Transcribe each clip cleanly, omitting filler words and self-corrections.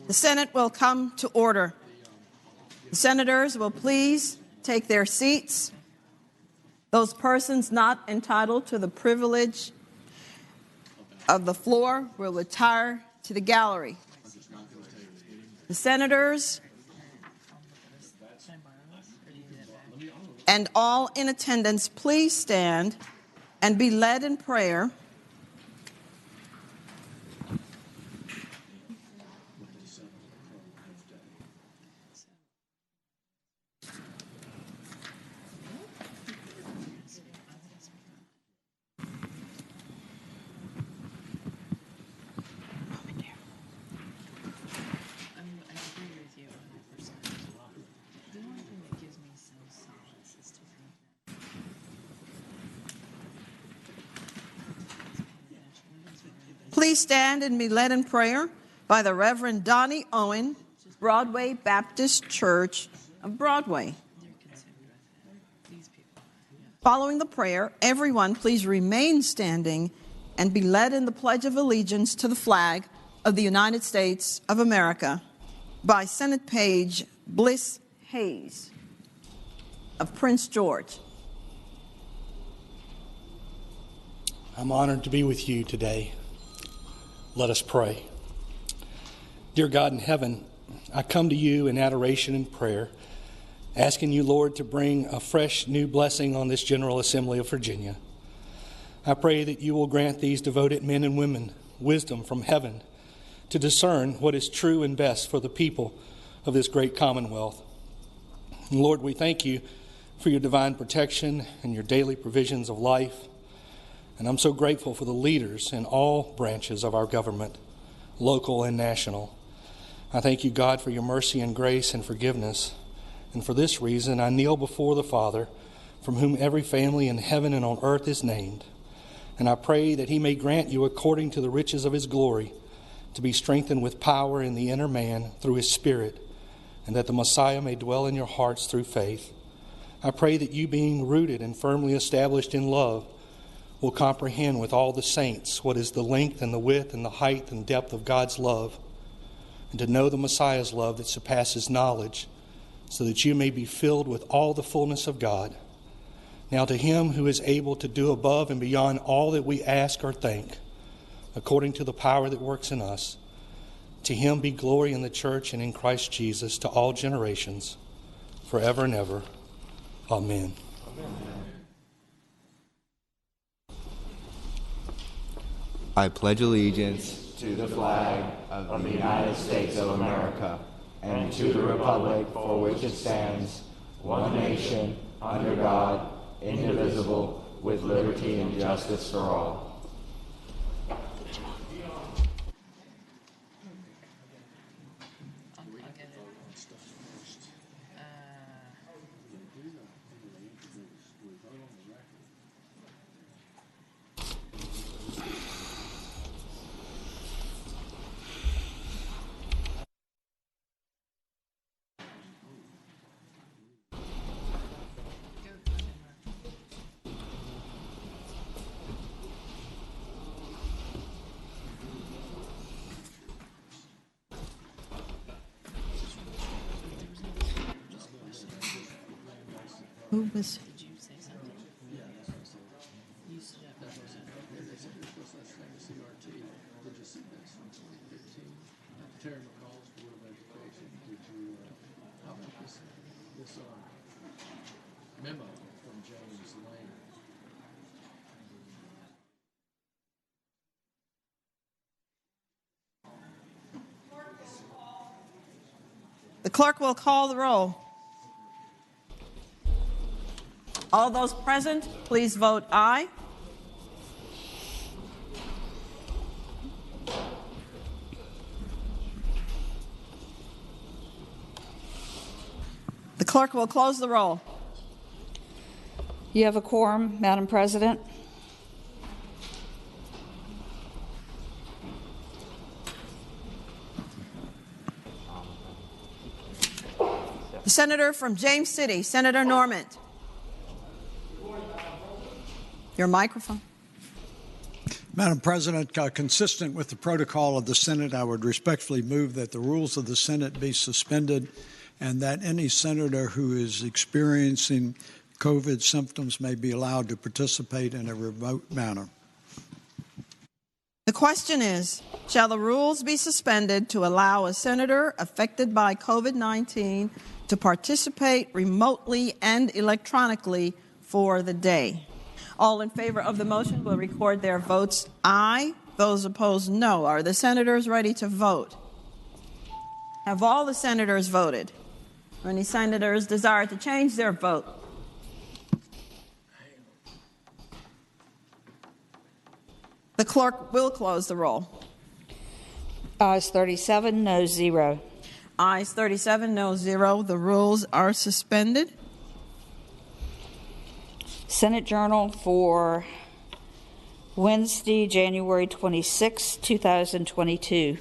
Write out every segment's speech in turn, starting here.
The Senate will come to order. The senators will please take their seats. Those persons not entitled to the privilege of the floor will retire to the gallery. The senators and all in attendance, please stand and be led in prayer. Please stand and be led in prayer by the Reverend Donnie Owen, Broadway Baptist Church of Broadway. Following the prayer, everyone please remain standing and be led in the Pledge of Allegiance to the flag of the United States of America by Senate Page Bliss Hayes of Prince George. I'm honored to be with you today. Let us pray. Dear God in heaven, I come to you in adoration and prayer, asking you, Lord, to bring a fresh new blessing on this General Assembly of Virginia. I pray that you will grant these devoted men and women wisdom from heaven to discern what is true and best for the people of this great commonwealth. And Lord, we thank you for your divine protection and your daily provisions of life. And I'm so grateful for the leaders in all branches of our government, local and national. I thank you, God, for your mercy and grace and forgiveness. And for this reason, I kneel before the Father, from whom every family in heaven and on earth is named. And I pray that he may grant you, according to the riches of his glory, to be strengthened with power in the inner man through his Spirit, and that the Messiah may dwell in your hearts through faith. I pray that you, being rooted and firmly established in love, will comprehend with all the saints what is the length and the width and the height and depth of God's love, and to know the Messiah's love that surpasses knowledge, so that you may be filled with all the fullness of God. Now to him who is able to do above and beyond all that we ask or think, according to the power that works in us, to him be glory in the church and in Christ Jesus to all generations, forever and ever. Amen. I pledge allegiance to the flag of the United States of America and to the republic for which it stands, one nation, under God, indivisible, with liberty and justice for all. Who was? Did you say something? Yeah. You stood up. There's a CRT that just said this in 2015. Terry McCall's Board of Education. Did you, how about this memo from James Lane? The clerk will call the roll. All those present, please vote aye. The clerk will close the roll. You have a quorum, Madam President. The senator from James City, Senator Normant. Your microphone. Madam President, consistent with the protocol of the Senate, I would respectfully move that the rules of the Senate be suspended and that any senator who is experiencing COVID symptoms may be allowed to participate in a remote manner. The question is, shall the rules be suspended to allow a senator affected by COVID-19 to participate remotely and electronically for the day? All in favor of the motion will record their votes aye. Those opposed, no. Are the senators ready to vote? Have all the senators voted? Any senators desire to change their vote? The clerk will close the roll. Ayes 37, no 0. Ayes 37, no 0. The rules are suspended. Senate Journal for Wednesday, January 26, 2022.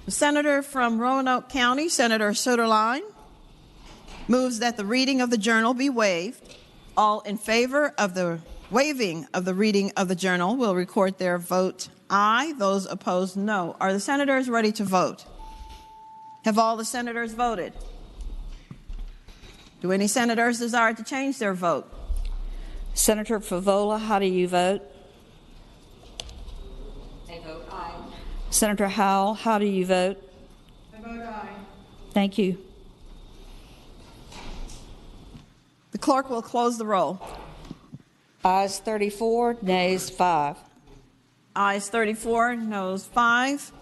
The senator from Roanoke County, Senator Soderline, moves that the reading of the journal be waived. All in favor of the waiving of the reading of the journal will record their vote aye. Those opposed, no. Are the senators ready to vote? Have all the senators voted? Do any senators desire to change their vote? Senator Favola, how do you vote? I vote aye. Senator Howell, how do you vote? I vote aye. Thank you. The clerk will close the roll. Ayes 34, nays 5. Ayes 34, noes 5.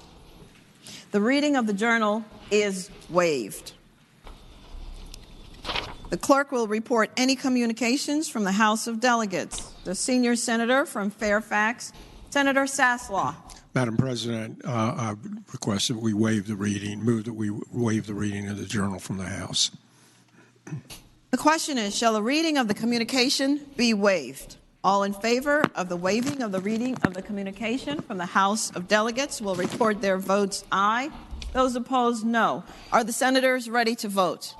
The reading of the journal is waived. The clerk will report any communications from the House of Delegates. The senior senator from Fairfax, Senator Saslaw. Madam President, I request that we waive the reading, move that we waive the reading of the journal from the House. The question is, shall the reading of the communication be waived? All in favor of the waiving of the reading of the communication from the House of Delegates will record their votes aye. Those opposed, no. Are the senators ready to vote?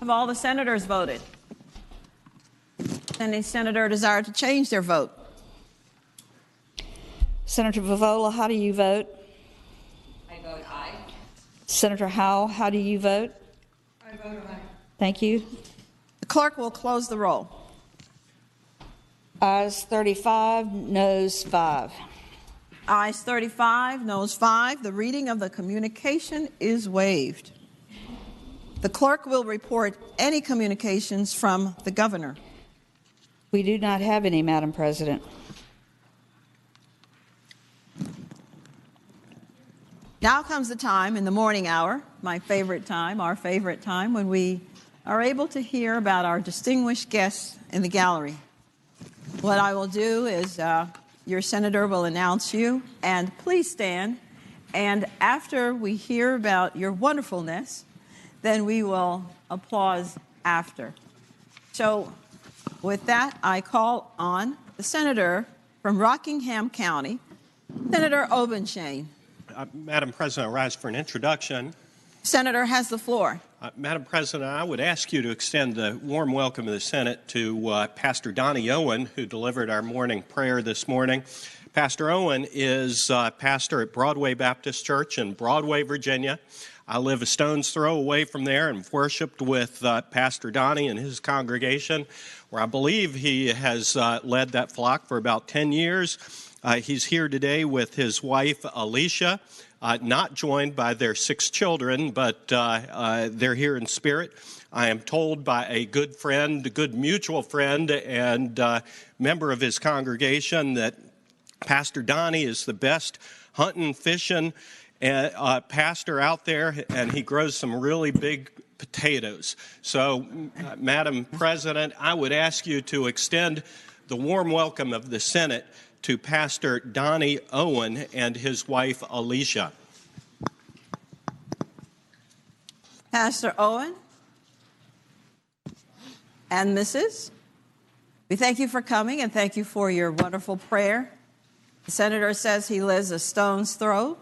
Have all the senators voted? Any senator desire to change their vote? Senator Favola, how do you vote? I vote aye. Senator Howell, how do you vote? I vote aye. Thank you. The clerk will close the roll. Ayes 35, noes 5. Ayes 35, noes 5. The reading of the communication is waived. The clerk will report any communications from the governor. We do not have any, Madam President. Now comes the time in the morning hour, my favorite time, our favorite time, when we are able to hear about our distinguished guests in the gallery. What I will do is your senator will announce you, and please stand. And after we hear about your wonderfulness, then we will applause after. So with that, I call on the senator from Rockingham County, Senator Obenshain. Madam President, I rise for an introduction. Senator has the floor. Madam President, I would ask you to extend the warm welcome of the Senate to Pastor Donnie Owen, who delivered our morning prayer this morning. Pastor Owen is pastor at Broadway Baptist Church in Broadway, Virginia. I live a stone's throw away from there and worshiped with Pastor Donnie and his congregation, where I believe he has led that flock for about 10 years. He's here today with his wife, Alicia, not joined by their 6 children, but they're here in spirit. I am told by a good friend, a good mutual friend, and member of his congregation that Pastor Donnie is the best hunting, fishing, pastor out there, and he grows some really big potatoes. So, Madam President, I would ask you to extend the warm welcome of the Senate to Pastor Donnie Owen and his wife, Alicia. Pastor Owen and Mrs., we thank you for coming and thank you for your wonderful prayer. The senator says he lives a stone's throw,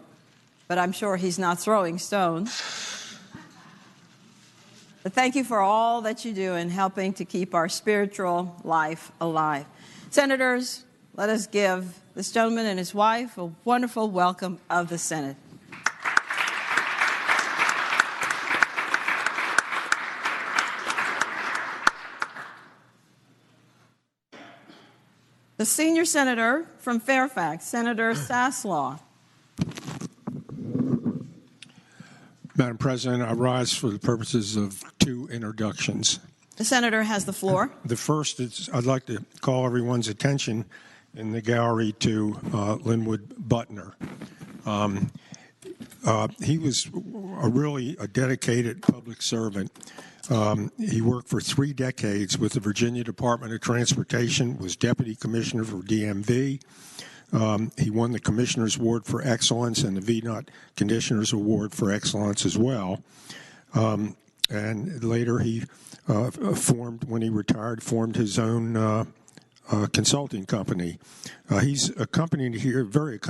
but I'm sure he's not throwing stones. But thank you for all that you do in helping to keep our spiritual life alive. Senators, let us give this gentleman and his wife a wonderful welcome of the Senate. The senior senator from Fairfax, Senator Saslaw. Madam President, I rise for the purposes of two introductions. The senator has the floor. The first is I'd like to call everyone's attention in the gallery to Linwood Butner. He was a dedicated public servant. He worked for 3 decades with the Virginia Department of Transportation, was Deputy Commissioner for DMV. He won the Commissioner's Award for Excellence and the VNOT Conditioner's Award for Excellence as well. And later he when he retired, formed his own consulting company. He's accompanied here,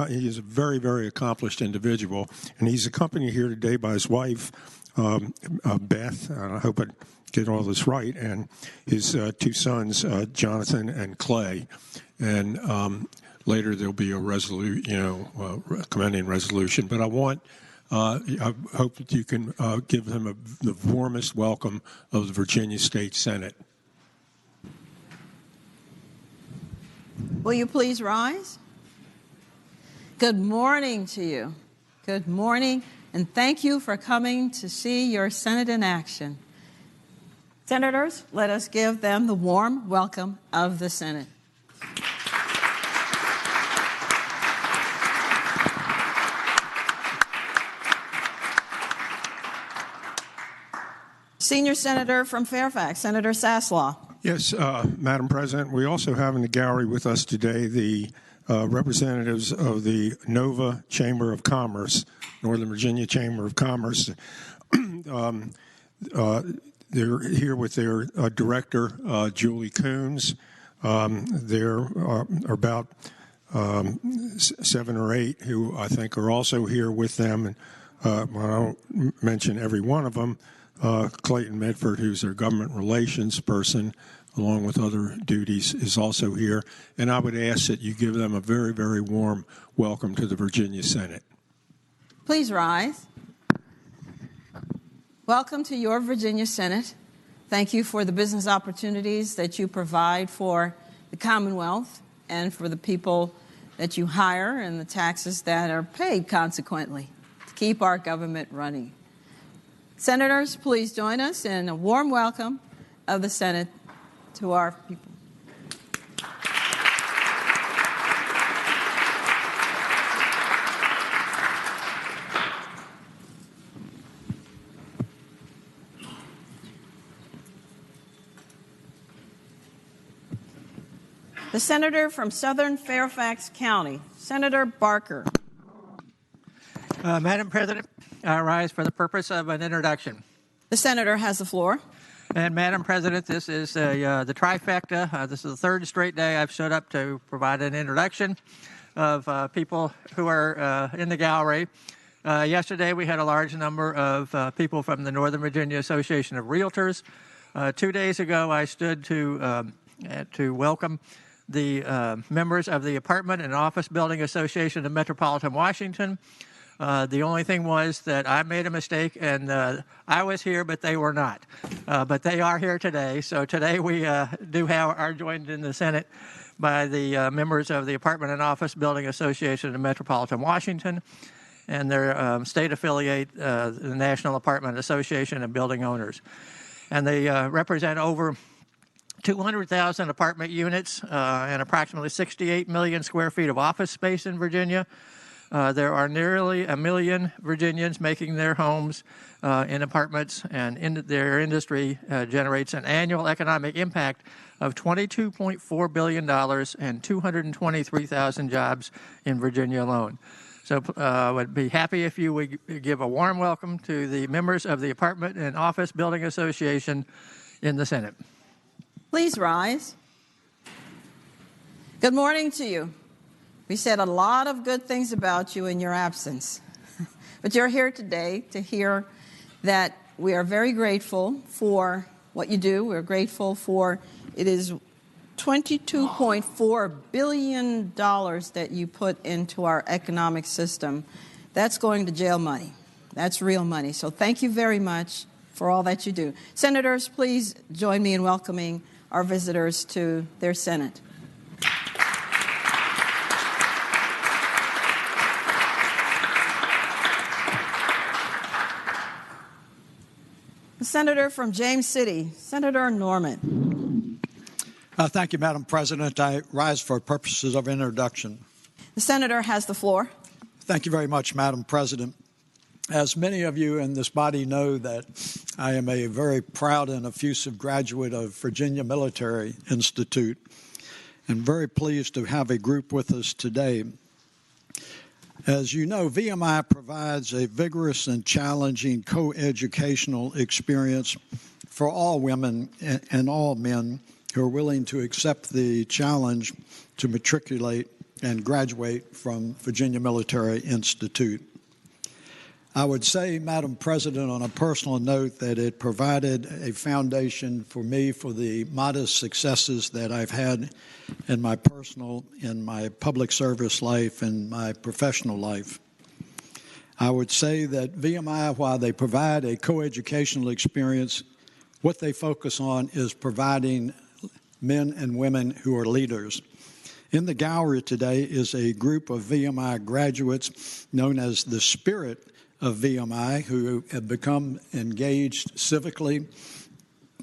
he is a very, very accomplished individual, and he's accompanied here today by his wife, Beth, I hope I get all this right, and his 2 sons, Jonathan and Clay. And later there'll be a commending resolution. But I hope that you can give him the warmest welcome of the Virginia State Senate. Will you please rise? Good morning to you. Good morning, and thank you for coming to see your Senate in action. Senators, let us give them the warm welcome of the Senate. Senior Senator from Fairfax, Senator Saslaw. Yes, Madam President, we also have in the gallery with us today the representatives of the NOVA Chamber of Commerce, Northern Virginia Chamber of Commerce. They're here with their director, Julie Coons. There are about 7 or 8 who I think are also here with them. And I don't mention every one of them. Clayton Medford, who's their government relations person, along with other duties, is also here. And I would ask that you give them a very, very warm welcome to the Virginia Senate. Please rise. Welcome to your Virginia Senate. Thank you for the business opportunities that you provide for the Commonwealth and for the people that you hire and the taxes that are paid consequently to keep our government running. Senators, please join us in a warm welcome of the Senate to our people. The senator from Southern Fairfax County, Senator Barker. Madam President, I rise for the purpose of an introduction. The senator has the floor. And Madam President, this is the trifecta. This is the 3rd straight day I've stood up to provide an introduction of people who are in the gallery. Yesterday we had a large number of people from the Northern Virginia Association of Realtors. 2 days ago I stood to welcome the members of the Apartment and Office Building Association of Metropolitan Washington. The only thing was that I made a mistake, and I was here, but they were not. But they are here today. So today we are joined in the Senate by the members of the Apartment and Office Building Association of Metropolitan Washington and their state affiliate, the National Apartment Association of Building Owners. And they represent over 200,000 apartment units and approximately 68 million square feet of office space in Virginia. There are nearly 1 million Virginians making their homes in apartments, and their industry generates an annual economic impact of $22.4 billion and 223,000 jobs in Virginia alone. So I would be happy if you would give a warm welcome to the members of the Apartment and Office Building Association in the Senate. Please rise. Good morning to you. We said a lot of good things about you in your absence, but you're here today to hear that we are very grateful for what you do. We're grateful for it is $22.4 billion that you put into our economic system, that's going to jail money. That's real money. So thank you very much for all that you do. Senators, please join me in welcoming our visitors to their Senate. The senator from James City, Senator Norman. Thank you, Madam President. I rise for purposes of introduction. The senator has the floor. Thank you very much, Madam President. As many of you in this body know, that I am a very proud and effusive graduate of Virginia Military Institute, and very pleased to have a group with us today. As you know, VMI provides a vigorous and challenging co-educational experience for all women and all men who are willing to accept the challenge to matriculate and graduate from Virginia Military Institute. I would say, Madam President, on a personal note, that it provided a foundation for me for the modest successes that I've had in my personal, in my public service life, and my professional life. I would say that VMI, while they provide a co-educational experience, what they focus on is providing men and women who are leaders. In the gallery today is a group of VMI graduates known as the Spirit of VMI, who have become engaged civically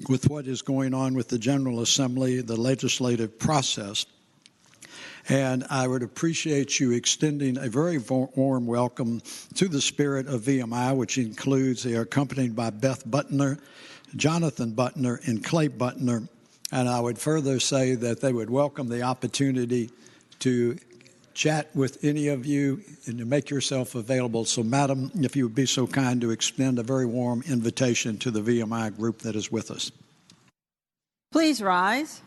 with what is going on with the General Assembly, the legislative process. And I would appreciate you extending a very warm welcome to the Spirit of VMI, which includes, they are accompanied by Beth Butner, Jonathan Butner, and Clay Butner. And I would further say that they would welcome the opportunity to chat with any of you and to make yourself available. So, Madam, if you would be so kind to extend a very warm invitation to the VMI group that is with us. Please rise.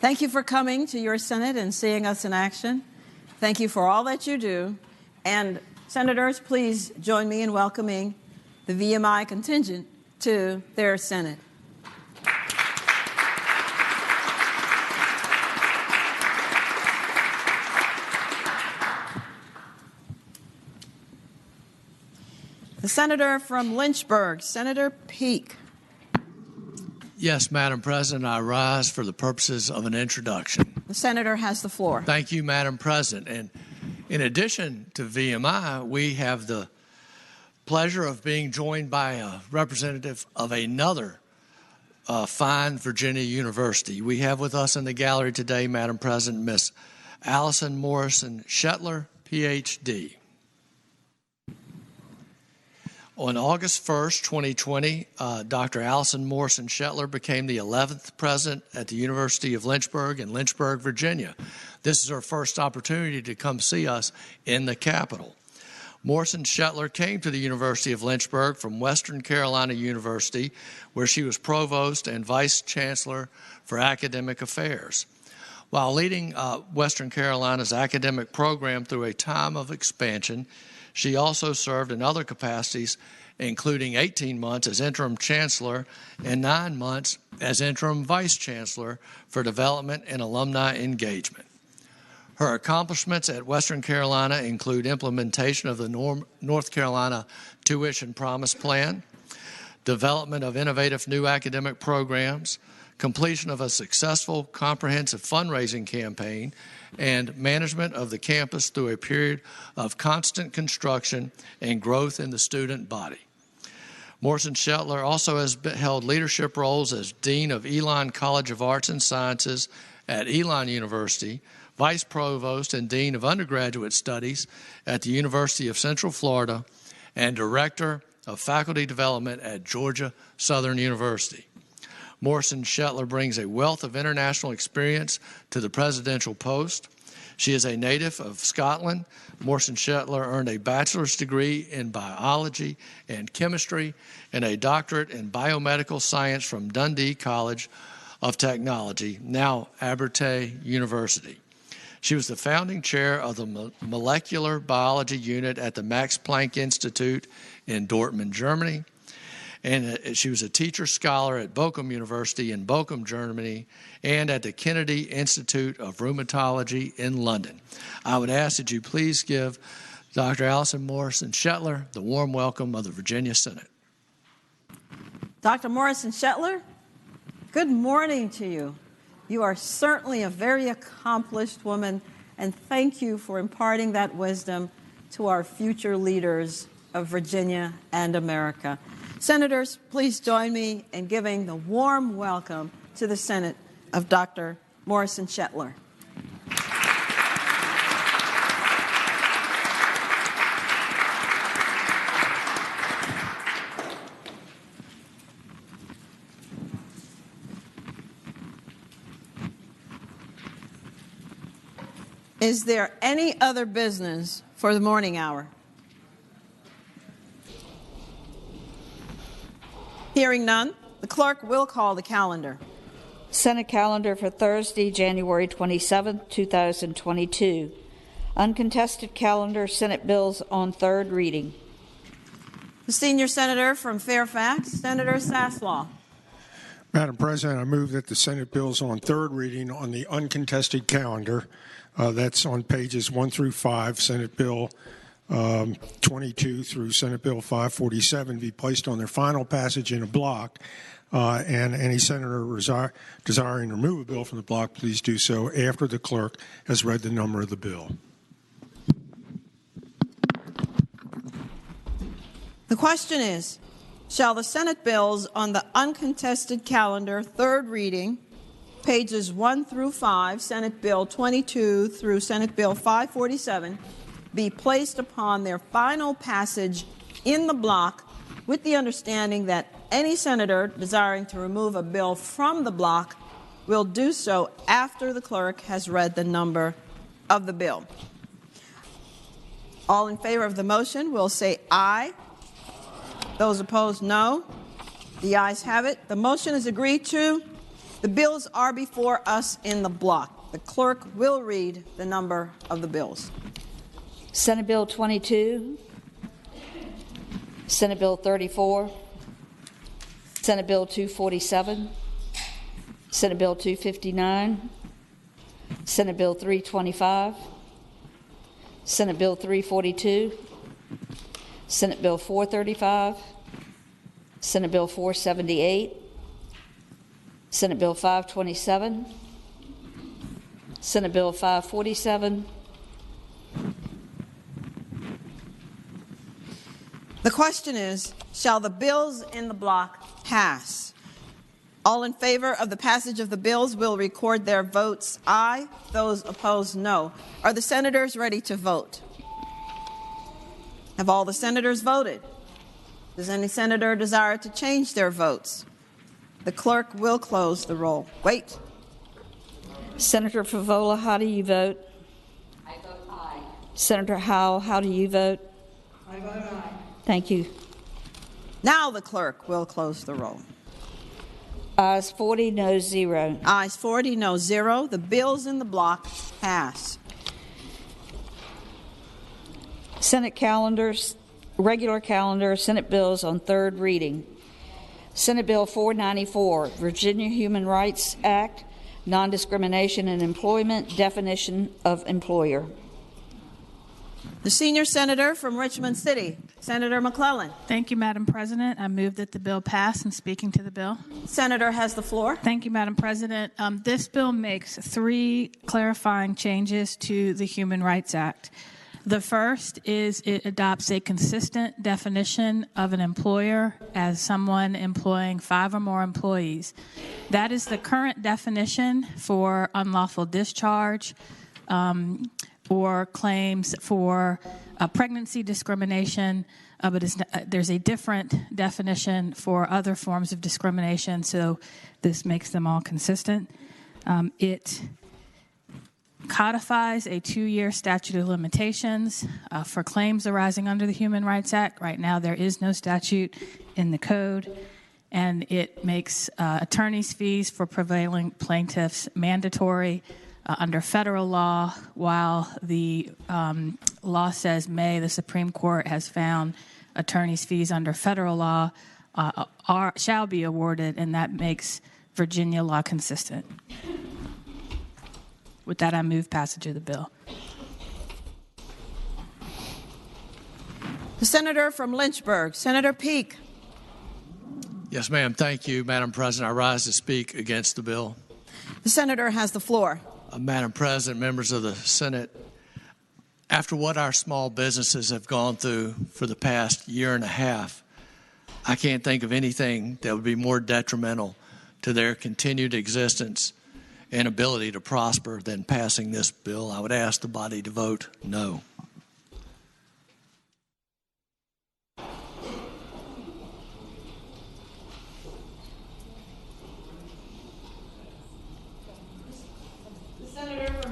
Thank you for coming to your Senate and seeing us in action. Thank you for all that you do. And Senators, please join me in welcoming the VMI contingent to their Senate. The senator from Lynchburg, Senator Peake. Yes, Madam President, I rise for the purposes of an introduction. The senator has the floor. Thank you, Madam President. And in addition to VMI, we have the pleasure of being joined by a representative of another fine Virginia university. We have with us in the gallery today, Madam President, Miss Allison Morrison Shetler, Ph.D. On August 1st, 2020, Dr. Allison Morrison Shetler became the 11th president at the University of Lynchburg in Lynchburg, Virginia. This is her first opportunity to come see us in the Capitol. Morrison Shetler came to the University of Lynchburg from Western Carolina University, where she was provost and vice chancellor for academic affairs. While leading Western Carolina's academic program through a time of expansion, she also served in other capacities, including 18 months as interim chancellor and 9 months as interim vice chancellor for development and alumni engagement. Her accomplishments at Western Carolina include implementation of the North Carolina Tuition Promise Plan, development of innovative new academic programs, completion of a successful comprehensive fundraising campaign, and management of the campus through a period of constant construction and growth in the student body. Morrison Shetler also has held leadership roles as Dean of Elon College of Arts and Sciences at Elon University, Vice Provost and Dean of Undergraduate Studies at the University of Central Florida, and Director of Faculty Development at Georgia Southern University. Morrison Shetler brings a wealth of international experience to the presidential post. She is a native of Scotland. Morrison Shetler earned a bachelor's degree in biology and chemistry and a doctorate in biomedical science from Dundee College of Technology, now Abertay University. She was the founding chair of the Molecular Biology Unit at the Max Planck Institute in Dortmund, Germany, and she was a teacher scholar at Bochum University in Bochum, Germany, and at the Kennedy Institute of Rheumatology in London. I would ask that you please give Dr. Allison Morrison Shetler the warm welcome of the Virginia Senate. Dr. Morrison Shetler, good morning to you. You are certainly a very accomplished woman, and thank you for imparting that wisdom to our future leaders of Virginia and America. Senators, please join me in giving the warm welcome to the Senate of Dr. Morrison Shetler. Is there any other business for the morning hour? Hearing none, the clerk will call the calendar. Senate calendar for Thursday, January 27, 2022. Uncontested calendar, Senate bills on third reading. The senior senator from Fairfax, Senator Saslaw. Madam President, I move that the Senate bills on third reading on the uncontested calendar, that's on pages 1 through 5, Senate Bill 22 through Senate Bill 547, be placed on their final passage in a block, and any senator desiring to remove a bill from the block, please do so after the clerk has read the number of the bill. The question is, shall the Senate bills on the uncontested calendar, third reading, pages 1 through 5, Senate Bill 22 through Senate Bill 547, be placed upon their final passage in the block with the understanding that any senator desiring to remove a bill from the block will do so after the clerk has read the number of the bill. All in favor of the motion will say aye. Those opposed, no. The ayes have it. The motion is agreed to. The bills are before us in the block. The clerk will read the number of the bills. Senate Bill 22, Senate Bill 34, Senate Bill 247, Senate Bill 259, Senate Bill 325, Senate Bill 342, Senate Bill 435, Senate Bill 478, Senate Bill 527, Senate Bill 547. The question is, shall the bills in the block pass? All in favor of the passage of the bills will record their votes aye. Those opposed, no. Are the senators ready to vote? Have all the senators voted? Does any senator desire to change their votes? The clerk will close the roll. Wait. Senator Favola, how do you vote? I vote aye. Senator Howell, how do you vote? I vote aye. Thank you. Now the clerk will close the roll. Ayes 40, no 0. Ayes 40, no 0. The bills in the block pass. Senate calendars, regular calendar, Senate bills on third reading. Senate Bill 494, Virginia Human Rights Act, Non-Discrimination in Employment, Definition of Employer. The senior senator from Richmond City, Senator McClellan. Thank you, Madam President. I move that the bill pass. And speaking to the bill. Senator has the floor. Thank you, Madam President. This bill makes 3 clarifying changes to the Human Rights Act. The first is it adopts a consistent definition of an employer as someone employing 5 or more employees. That is the current definition for unlawful discharge, or claims for pregnancy discrimination, but there's a different definition for other forms of discrimination, so this makes them all consistent. It codifies a 2-year statute of limitations for claims arising under the Human Rights Act. Right now, there is no statute in the code, and it makes attorney's fees for prevailing plaintiffs mandatory under federal law, while the law says may. The Supreme Court has found attorney's fees under federal law shall be awarded, and that makes Virginia law consistent. With that, I move passage of the bill. The senator from Lynchburg, Senator Peake. Yes, ma'am. Thank you, Madam President. I rise to speak against the bill. The senator has the floor. Madam President, members of the Senate, after what our small businesses have gone through for the past year and a half, I can't think of anything that would be more detrimental to their continued existence and ability to prosper than passing this bill. I would ask the body to vote no.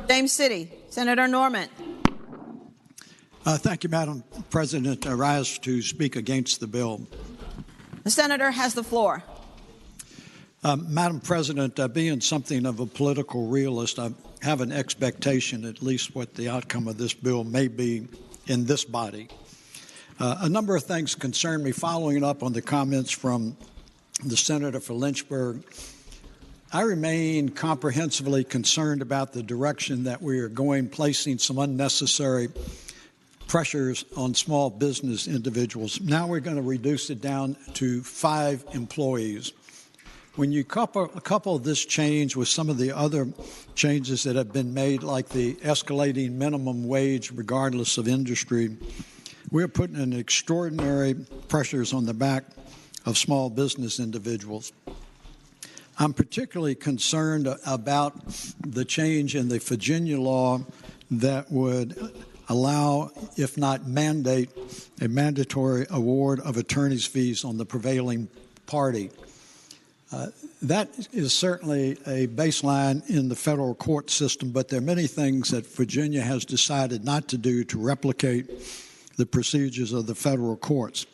James City, Senator Norman. Thank you, Madam President. I rise to speak against the bill. The senator has the floor. Madam President, being something of a political realist, I have an expectation, at least what the outcome of this bill may be in this body. A number of things concern me. Following up on the comments from the senator for Lynchburg, I remain comprehensively concerned about the direction that we are going, placing some unnecessary pressures on small business individuals. Now we're going to reduce it down to 5 employees. When you couple this change with some of the other changes that have been made, like the escalating minimum wage regardless of industry, we're putting an extraordinary pressures on the back of small business individuals. I'm particularly concerned about the change in the Virginia law that would allow, if not mandate, a mandatory award of attorney's fees on the prevailing party. That is certainly a baseline in the federal court system, but there are many things that Virginia has decided not to do to replicate the procedures of the federal courts.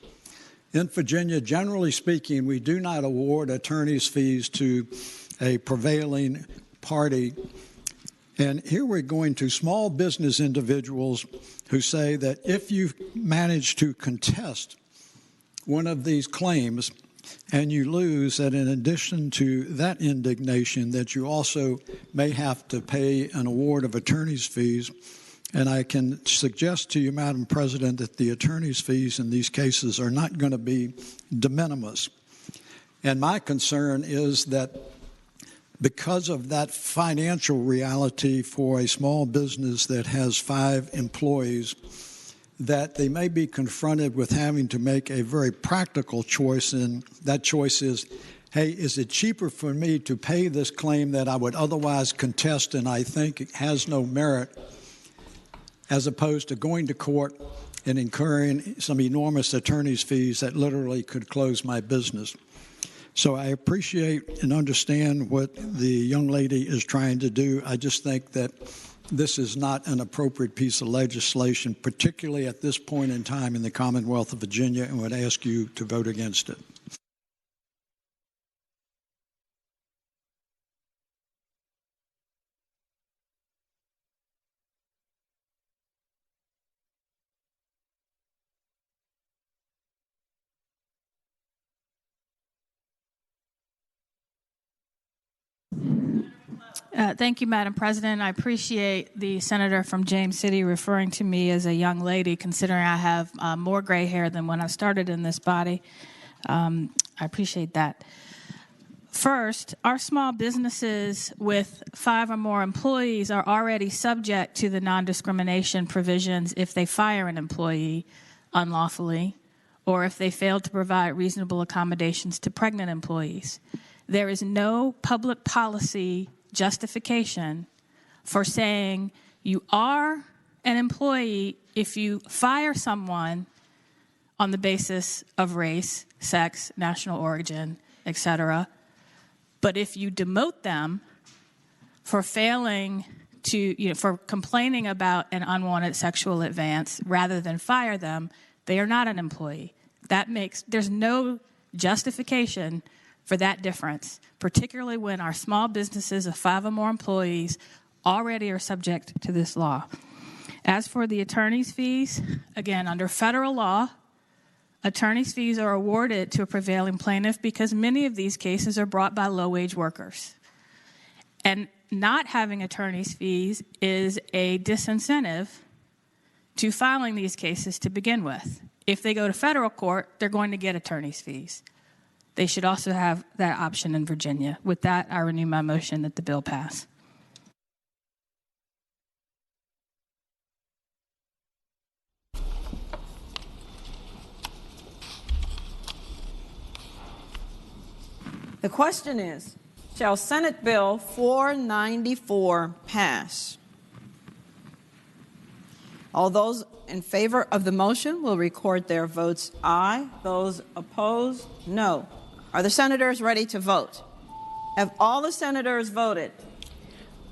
In Virginia, generally speaking, we do not award attorney's fees to a prevailing party. And here we're going to small business individuals who say that if you manage to contest one of these claims and you lose, that in addition to that indignation, that you also may have to pay an award of attorney's fees. And I can suggest to you, Madam President, that the attorney's fees in these cases are not going to be de minimis. And my concern is that because of that financial reality for a small business that has 5 employees, that they may be confronted with having to make a very practical choice, and that choice is, hey, is it cheaper for me to pay this claim that I would otherwise contest and I think has no merit, as opposed to going to court and incurring some enormous attorney's fees that literally could close my business. So I appreciate and understand what the young lady is trying to do. I just think that this is not an appropriate piece of legislation, particularly at this point in time in the Commonwealth of Virginia, and would ask you to vote against it. Thank you, Madam President. I appreciate the senator from James City referring to me as a young lady, considering I have more gray hair than when I started in this body. I appreciate that. First, our small businesses with 5 or more employees are already subject to the non-discrimination provisions if they fire an employee unlawfully or if they fail to provide reasonable accommodations to pregnant employees. There is no public policy justification for saying you are an employee if you fire someone on the basis of race, sex, national origin, etc. But if you demote them for failing to, for complaining about an unwanted sexual advance rather than fire them, they are not an employee. There's no justification for that difference, particularly when our small businesses of 5 or more employees already are subject to this law. As for the attorney's fees, again, under federal law, attorney's fees are awarded to a prevailing plaintiff because many of these cases are brought by low-wage workers. And not having attorney's fees is a disincentive to filing these cases to begin with. If they go to federal court, they're going to get attorney's fees. They should also have that option in Virginia. With that, I renew my motion that the bill pass. The question is, shall Senate Bill 494 pass? All those in favor of the motion will record their votes aye. Those opposed, no. Are the senators ready to vote? Have all the senators voted?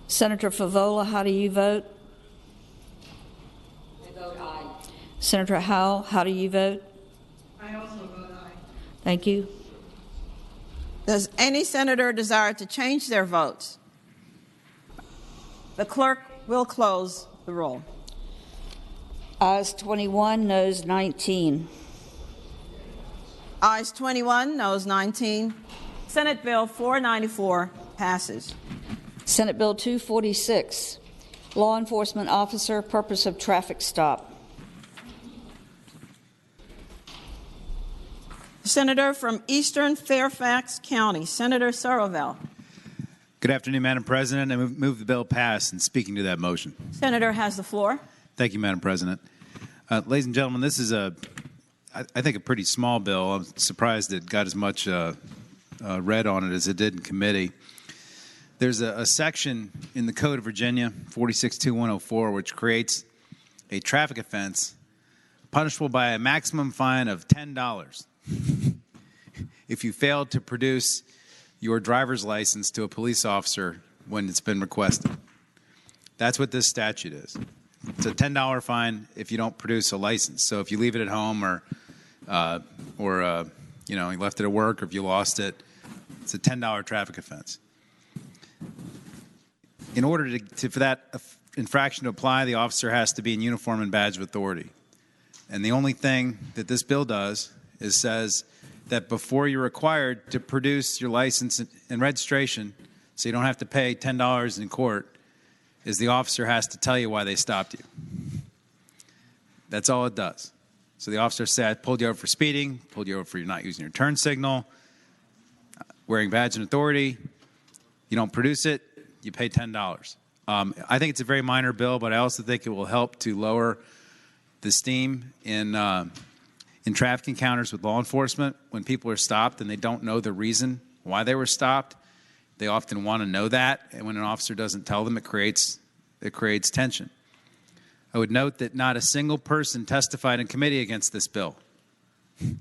Senator Favola, how do you vote? I vote aye. Senator Howell, how do you vote? I also vote aye. Thank you. Does any senator desire to change their votes? The clerk will close the roll. Ayes 21, noes 19. Ayes 21, noes 19. Senate Bill 494 passes. Senate Bill 246, Law Enforcement Officer, Purpose of Traffic Stop. Senator from Eastern Fairfax County, Senator Sorrell. Good afternoon, Madam President. I move the bill pass, and speaking to that motion. Senator has the floor. Thank you, Madam President. Ladies and gentlemen, this is I think, a pretty small bill. I'm surprised it got as much read on it as it did in committee. There's a section in the Code of Virginia, 462104, which creates a traffic offense punishable by a maximum fine of $10 if you fail to produce your driver's license to a police officer when it's been requested. That's what this statute is. It's a $10 fine if you don't produce a license. So if you leave it at home or you left it at work, or if you lost it, it's a $10 traffic offense. In order for that infraction to apply, the officer has to be in uniform and badge of authority. And the only thing that this bill does is says that before you're required to produce your license and registration, so you don't have to pay $10 in court, is the officer has to tell you why they stopped you. That's all it does. So the officer said, I pulled you over for speeding, pulled you over for not using your turn signal, wearing badge and authority. You don't produce it, you pay $10. I think it's a very minor bill, but I also think it will help to lower the steam in traffic encounters with law enforcement. When people are stopped and they don't know the reason why they were stopped, they often want to know that, and when an officer doesn't tell them, it creates tension. I would note that not a single person testified in committee against this bill.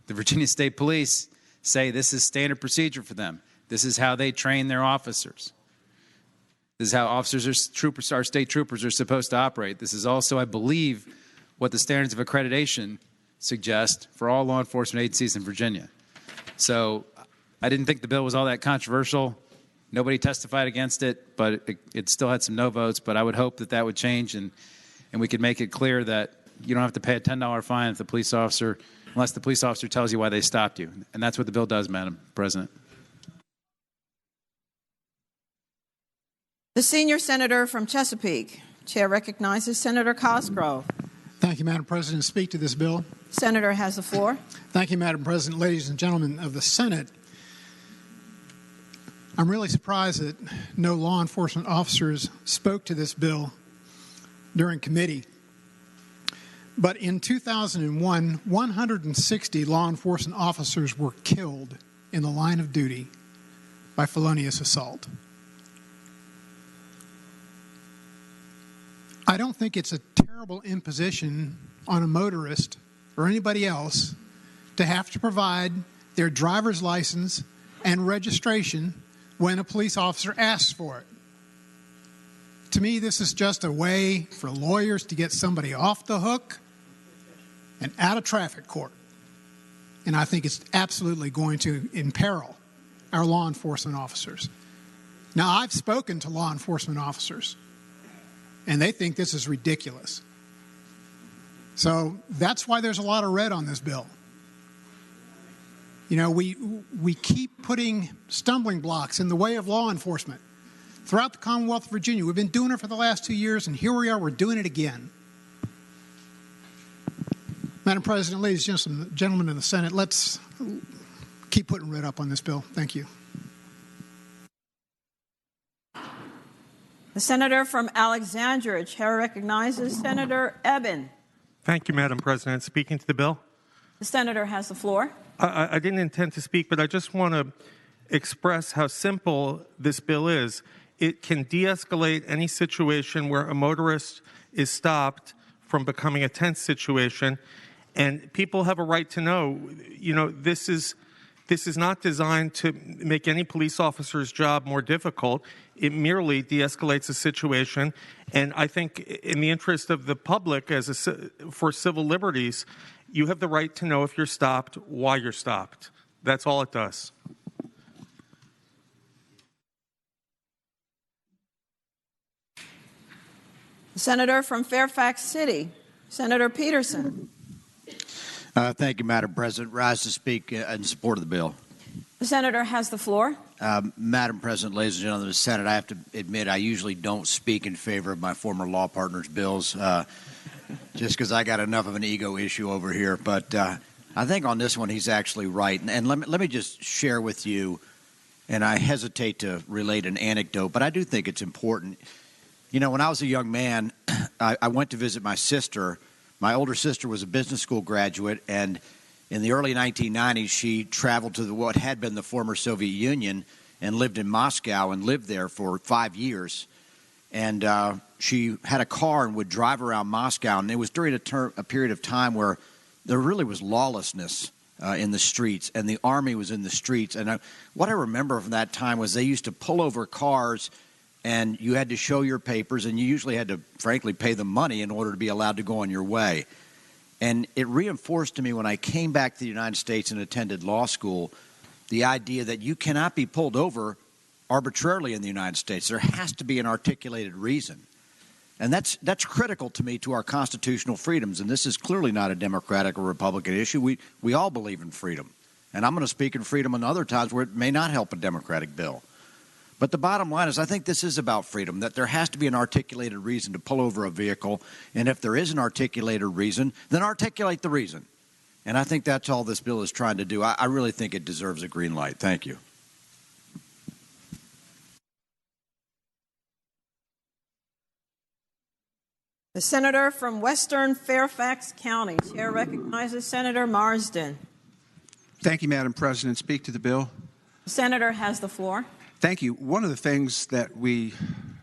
The Virginia State Police say this is standard procedure for them. This is how they train their officers. This is how our state troopers are supposed to operate. This is also, I believe, what the standards of accreditation suggest for all law enforcement agencies in Virginia. So I didn't think the bill was all that controversial. Nobody testified against it, but it still had some no votes. But I would hope that would change, and we could make it clear that you don't have to pay a $10 fine if unless the police officer tells you why they stopped you. And that's what the bill does, Madam President. The senior senator from Chesapeake. Chair recognizes Senator Cosgrove. Thank you, Madam President. Speak to this bill. Senator has the floor. Thank you, Madam President. Ladies and gentlemen of the Senate, I'm really surprised that no law enforcement officers spoke to this bill during committee. But in 2001, 160 law enforcement officers were killed in the line of duty by felonious assault. I don't think it's a terrible imposition on a motorist or anybody else to have to provide their driver's license and registration when a police officer asks for it. To me, this is just a way for lawyers to get somebody off the hook and out of traffic court. And I think it's absolutely going to imperil our law enforcement officers. Now, I've spoken to law enforcement officers, and they think this is ridiculous. So that's why there's a lot of red on this bill. You know, we keep putting stumbling blocks in the way of law enforcement. Throughout the Commonwealth of Virginia, we've been doing it for the last 2 years, and here we are, we're doing it again. Madam President, ladies and gentlemen in the Senate, let's keep putting red up on this bill. Thank you. The senator from Alexandria, Chair recognizes Senator Eben. Thank you, Madam President. Speaking to the bill. The senator has the floor. I didn't intend to speak, but I just want to express how simple this bill is. It can de-escalate any situation where a motorist is stopped from becoming a tense situation, and people have a right to know, you know, this is not designed to make any police officer's job more difficult. It merely de-escalates a situation, and I think in the interest of the public for civil liberties, you have the right to know if you're stopped, why you're stopped. That's all it does. The senator from Fairfax City, Senator Peterson. Thank you, Madam President. Rise to speak in support of the bill. The senator has the floor. Madam President, ladies and gentlemen of the Senate, I have to admit I usually don't speak in favor of my former law partner's bills just because I got enough of an ego issue over here. But I think on this one he's actually right. And let me just share with you, and I hesitate to relate an anecdote, but I do think it's important. You know, when I was a young man, I went to visit my sister. My older sister was a business school graduate, and in the early 1990s, she traveled to what had been the former Soviet Union and lived in Moscow and lived there for 5 years. And she had a car and would drive around Moscow, and it was during a period of time where there really was lawlessness in the streets, and the army was in the streets. And what I remember from that time was they used to pull over cars, and you had to show your papers, and you usually had to, frankly, pay them money in order to be allowed to go on your way. And it reinforced to me when I came back to the United States and attended law school the idea that you cannot be pulled over arbitrarily in the United States. There has to be an articulated reason. And that's critical to me to our constitutional freedoms. And this is clearly not a Democratic or Republican issue. We all believe in freedom. And I'm going to speak in freedom on other times where it may not help a Democratic bill. But the bottom line is I think this is about freedom, that there has to be an articulated reason to pull over a vehicle. And if there is an articulated reason, then articulate the reason. And I think that's all this bill is trying to do. I really think it deserves a green light. Thank you. The senator from Western Fairfax County. Chair recognizes Senator Marsden. Thank you, Madam President. Speak to the bill. The senator has the floor. Thank you. One of the things that we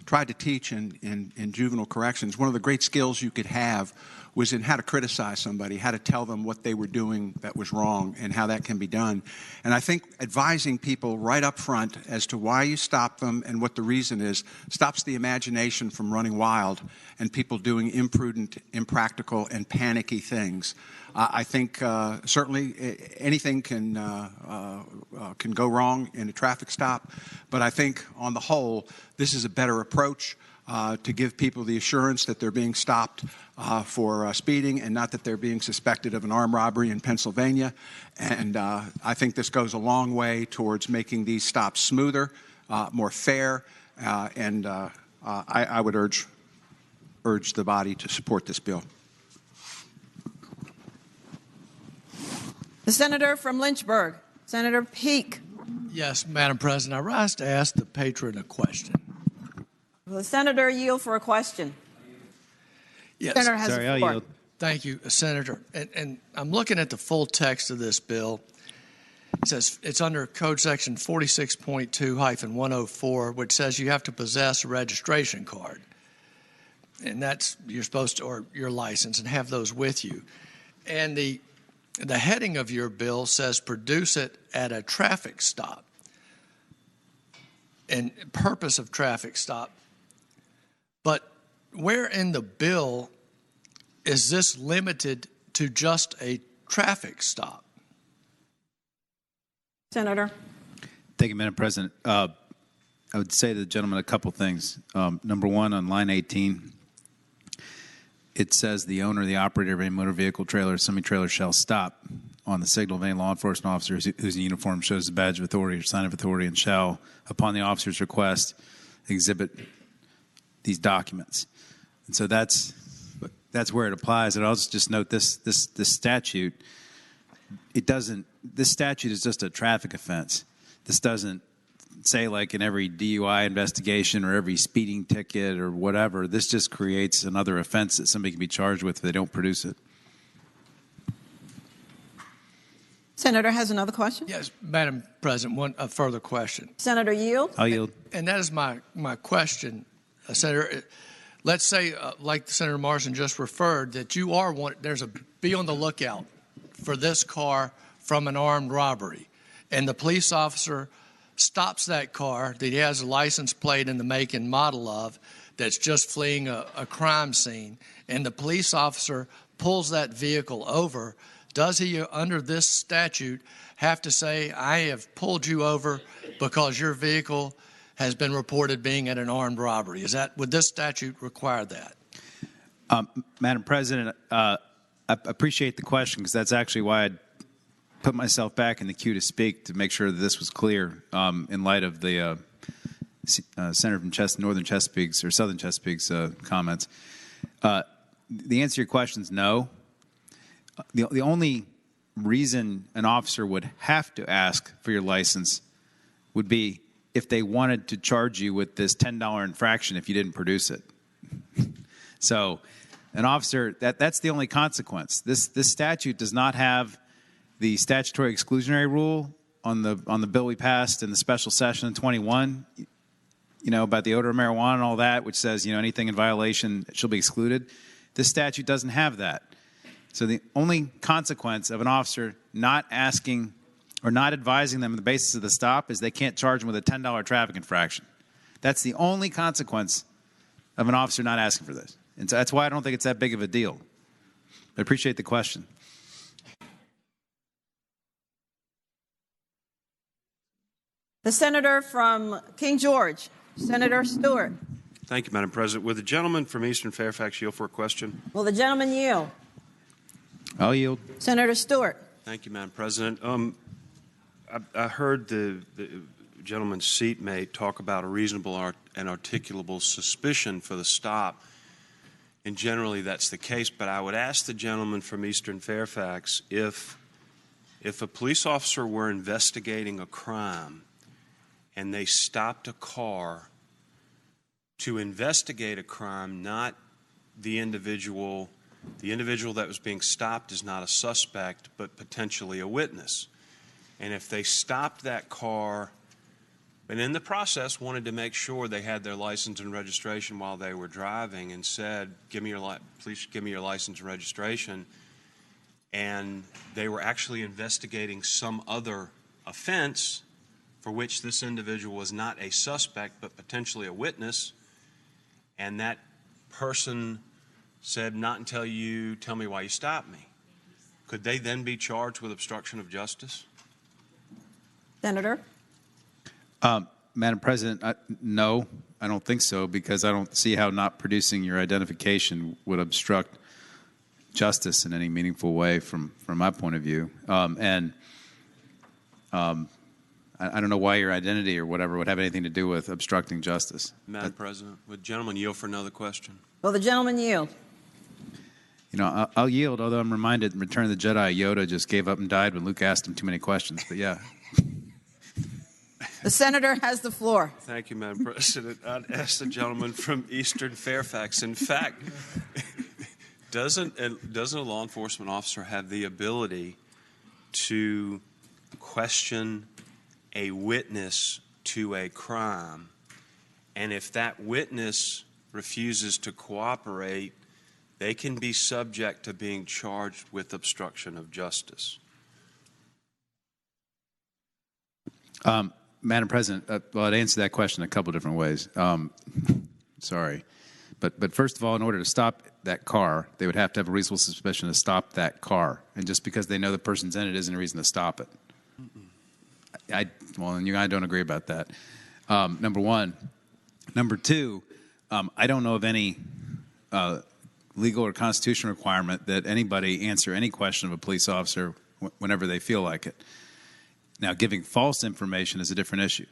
tried to teach in juvenile corrections, one of the great skills you could have was in how to criticize somebody, how to tell them what they were doing that was wrong and how that can be done. And I think advising people right up front as to why you stop them and what the reason is stops the imagination from running wild and people doing imprudent, impractical, and panicky things. I think certainly anything can go wrong in a traffic stop, but I think on the whole, this is a better approach to give people the assurance that they're being stopped for speeding and not that they're being suspected of an armed robbery in Pennsylvania. And I think this goes a long way towards making these stops smoother, more fair, and I would urge the body to support this bill. The senator from Lynchburg, Senator Peake. Yes, Madam President, I rise to ask the patron a question. Will the senator yield for a question? Yes. Senator has the floor. Thank you, Senator. And I'm looking at the full text of this bill. It says it's under Code Section 46.2-104, which says you have to possess a registration card. And that's, you're supposed to, or your license, and have those with you. And the heading of your bill says produce it at a traffic stop. And purpose of traffic stop. But where in the bill is this limited to just a traffic stop? Senator. Thank you, Madam President. I would say to the gentleman a couple things. Number one, on line 18, it says the owner or the operator of a motor vehicle, trailer, or semi-trailer shall stop. on the signal of any law enforcement officer who's in uniform shows the badge of authority or sign of authority and shall, upon the officer's request, exhibit these documents. And so that's where it applies. And I'll just note this statute, this statute is just a traffic offense. This doesn't say, like in every DUI investigation or every speeding ticket or whatever, this just creates another offense that somebody can be charged with if they don't produce it. Senator has another question. Yes, Madam President, a further question. Senator Yield. I'll yield. And that is my question, Senator. Let's say, like Senator Morrison just referred, that you are be on the lookout for this car from an armed robbery, and the police officer stops that car that he has a license plate and the make and model of that's just fleeing a crime scene, and the police officer pulls that vehicle over. Does he, under this statute, have to say, I have pulled you over because your vehicle has been reported being at an armed robbery? Would this statute require that? Madam President, I appreciate the question, because that's actually why I put myself back in the queue to speak, to make sure that this was clear in light of the Senator from Northern Chesapeake's or Southern Chesapeake's comments. The answer to your question is no. The only reason an officer would have to ask for your license would be if they wanted to charge you with this $10 infraction if you didn't produce it. So an officer, that's the only consequence. This statute does not have the statutory exclusionary rule on the bill we passed in the special session in 21, about the odor of marijuana and all that, which says, anything in violation shall be excluded. This statute doesn't have that. So the only consequence of an officer not asking or not advising them on the basis of the stop is they can't charge them with a $10 traffic infraction. That's the only consequence of an officer not asking for this. And so that's why I don't think it's that big of a deal. I appreciate the question. The senator from King George, Senator Stewart. Thank you, Madam President. Would the gentleman from Eastern Fairfax yield for a question? Will the gentleman yield? I'll yield. Senator Stewart. Thank you, Madam President. I heard the gentleman's seatmate talk about a reasonable and articulable suspicion for the stop, and generally that's the case, but I would ask the gentleman from Eastern Fairfax if a police officer were investigating a crime and they stopped a car to investigate a crime, not the individual that was being stopped is not a suspect, but potentially a witness. And if they stopped that car and in the process wanted to make sure they had their license and registration while they were driving and said, please give me your license and registration, and they were actually investigating some other offense for which this individual was not a suspect but potentially a witness, and that person said, not until you tell me why you stopped me, could they then be charged with obstruction of justice? Senator? Madam President, no, I don't think so, because I don't see how not producing your identification would obstruct justice in any meaningful way from my point of view. I don't know why your identity or whatever would have anything to do with obstructing justice. Madam President, would the gentleman yield for another question? Will the gentleman yield? I'll yield, although I'm reminded in Return of the Jedi, Yoda just gave up and died when Luke asked him too many questions. But yeah. The senator has the floor. Thank you, Madam President. I'd ask the gentleman from Eastern Fairfax. In fact, doesn't a law enforcement officer have the ability to question a witness to a crime, and if that witness refuses to cooperate, they can be subject to being charged with obstruction of justice? Madam President, well, I'd answer that question a couple different ways. Sorry. But first of all, in order to stop that car, they would have to have a reasonable suspicion to stop that car. And just because they know the person's in it isn't a reason to stop it. Well, and you and I don't agree about that. Number one. Number two, I don't know of any legal or constitutional requirement that anybody answer any question of a police officer whenever they feel like it. Now, giving false information is a different issue.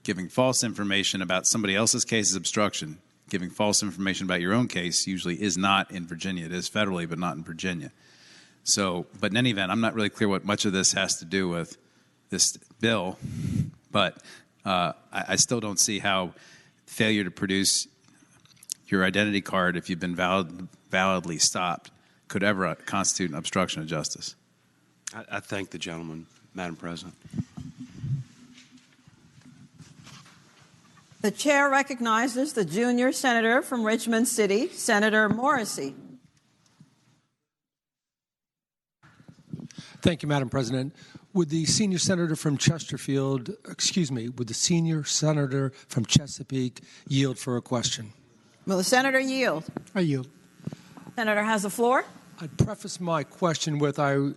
Giving false information about somebody else's case is obstruction. Giving false information about your own case usually is not in Virginia. It is federally, but not in Virginia. So, but in any event, I'm not really clear what much of this has to do with this bill, but I still don't see how failure to produce your identity card if you've been validly stopped could ever constitute an obstruction of justice. I thank the gentleman, Madam President. The chair recognizes the junior senator from Richmond City, Senator Morrissey. Thank you, Madam President. Would the senior senator from Chesterfield, would the senior senator from Chesapeake yield for a question? Will the senator yield? I yield. Senator has the floor. I'd preface my question with I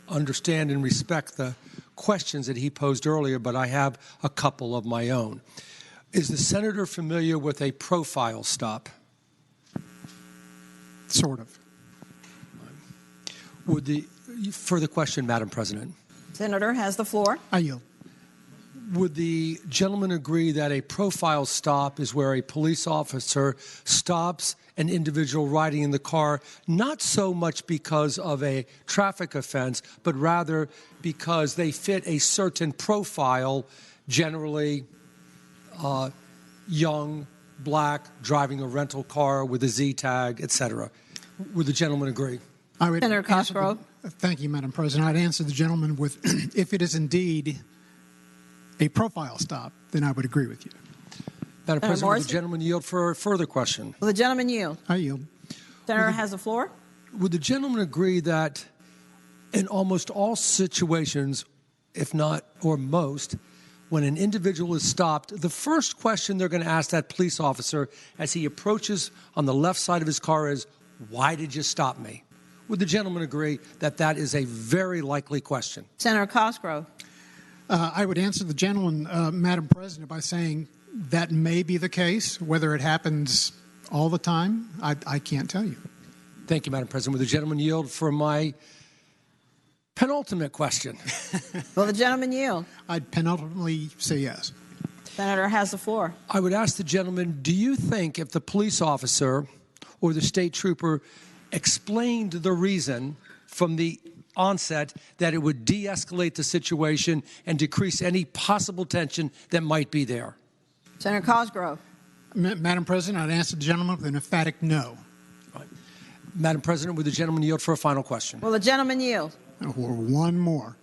understand and respect the questions that he posed earlier, but I have a couple of my own. Is the senator familiar with a profile stop? Sort of. Would the further question, Madam President? Senator has the floor. I yield. Would the gentleman agree that a profile stop is where a police officer stops an individual riding in the car, not so much because of a traffic offense, but rather because they fit a certain profile, generally young, black, driving a rental car with a Z tag, etc. Would the gentleman agree? I would Senator Cosgrove. Thank you, Madam President. I'd answer the gentleman with, if it is indeed a profile stop, then I would agree with you. Madam President, would the gentleman yield for a further question? Will the gentleman yield? I yield. Senator has the floor. Would the gentleman agree that in almost all situations, if not or most, when an individual is stopped, the first question they're going to ask that police officer as he approaches on the left side of his car is, "Why did you stop me?" Would the gentleman agree that that is a very likely question? Senator Cosgrove. I would answer the gentleman, Madam President, by saying that may be the case. Whether it happens all the time, I can't tell you. Thank you, Madam President. Would the gentleman yield for my penultimate question? Will the gentleman yield? I'd penultimately say yes. Senator has the floor. I would ask the gentleman, do you think if the police officer or the state trooper explained the reason from the onset that it would de-escalate the situation and decrease any possible tension that might be there? Senator Cosgrove. Madam President, I'd answer the gentleman with an emphatic no. Madam President, would the gentleman yield for a final question? Will the gentleman yield? Or one more.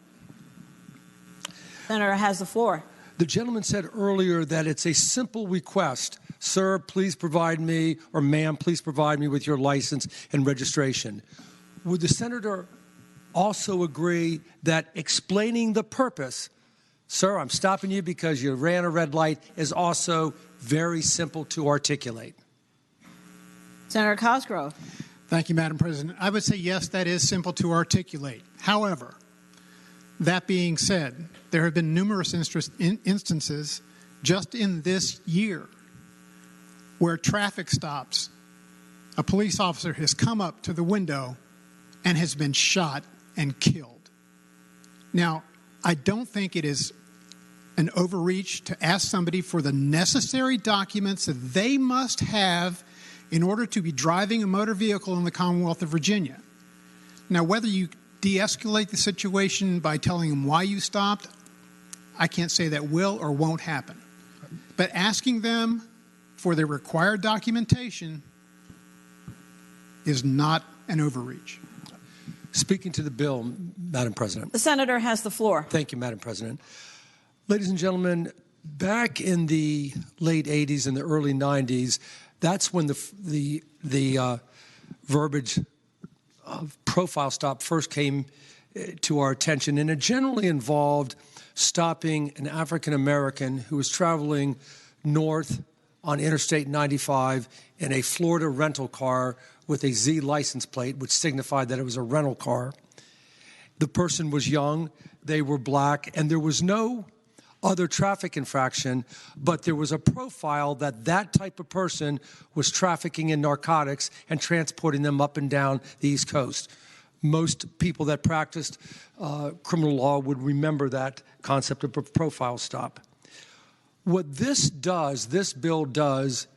Senator has the floor. The gentleman said earlier that it's a simple request. Sir, please provide me, or ma'am, please provide me with your license and registration. Would the senator also agree that explaining the purpose, sir, I'm stopping you because you ran a red light, is also very simple to articulate? Senator Cosgrove. Thank you, Madam President. I would say yes, that is simple to articulate. However, that being said, there have been numerous instances just in this year where traffic stops, a police officer has come up to the window and has been shot and killed. Now, I don't think it is an overreach to ask somebody for the necessary documents that they must have in order to be driving a motor vehicle in the Commonwealth of Virginia. Now, whether you de-escalate the situation by telling them why you stopped, I can't say that will or won't happen. But asking them for their required documentation is not an overreach. Speaking to the bill, Madam President. The senator has the floor. Thank you, Madam President. Ladies and gentlemen, back in the late 80s and the early 90s, that's when the verbiage of profile stop first came to our attention, and it generally involved stopping an African American who was traveling north on Interstate 95 in a Florida rental car with a Z license plate, which signified that it was a rental car. The person was young, they were black, and there was no other traffic infraction, but there was a profile that that type of person was trafficking in narcotics and transporting them up and down the East Coast. most people that practiced criminal law would remember that concept of a profile stop. What this bill does,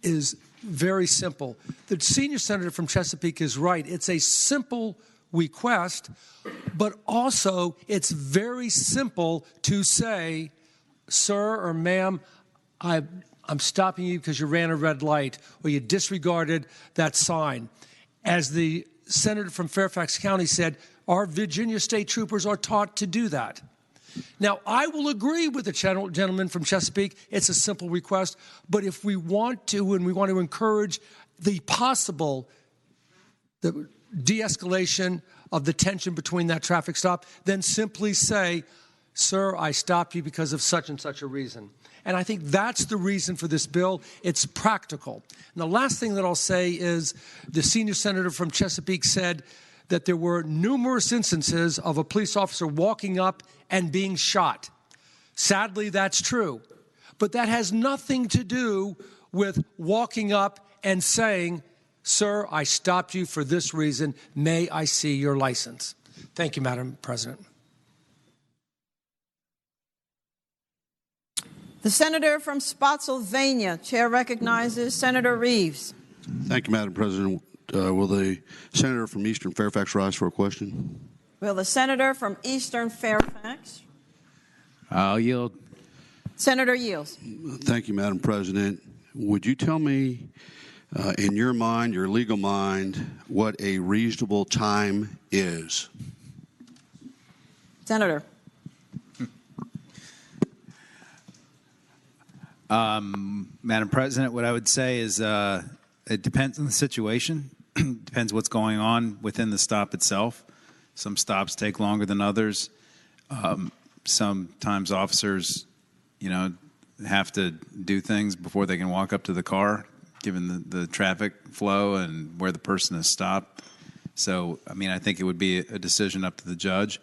is very simple. The senior senator from Chesapeake is right. It's a simple request, but also it's very simple to say, sir or ma'am, I'm stopping you because you ran a red light or you disregarded that sign. As the senator from Fairfax County said, our Virginia state troopers are taught to do that. Now, I will agree with the gentleman from Chesapeake. It's a simple request. But if we want to, and we want to encourage the de-escalation of the tension between that traffic stop, then simply say, sir, I stopped you because of such and such a reason. And I think that's the reason for this bill. It's practical. And the last thing that I'll say is the senior senator from Chesapeake said that there were numerous instances of a police officer walking up and being shot. Sadly, that's true. But that has nothing to do with walking up and saying, sir, I stopped you for this reason. May I see your license? Thank you, Madam President. The senator from Spotsylvania. Chair recognizes Senator Reeves. Thank you, Madam President. Will the senator from Eastern Fairfax rise for a question? Will the senator from Eastern Fairfax? I'll yield. Senator yields. Thank you, Madam President. Would you tell me, in your mind, your legal mind, what a reasonable time is? Senator. Madam President, what I would say is it depends on the situation. Depends what's going on within the stop itself. Some stops take longer than others. Sometimes officers, have to do things before they can walk up to the car, given the traffic flow and where the person is stopped. So, I think it would be a decision up to the judge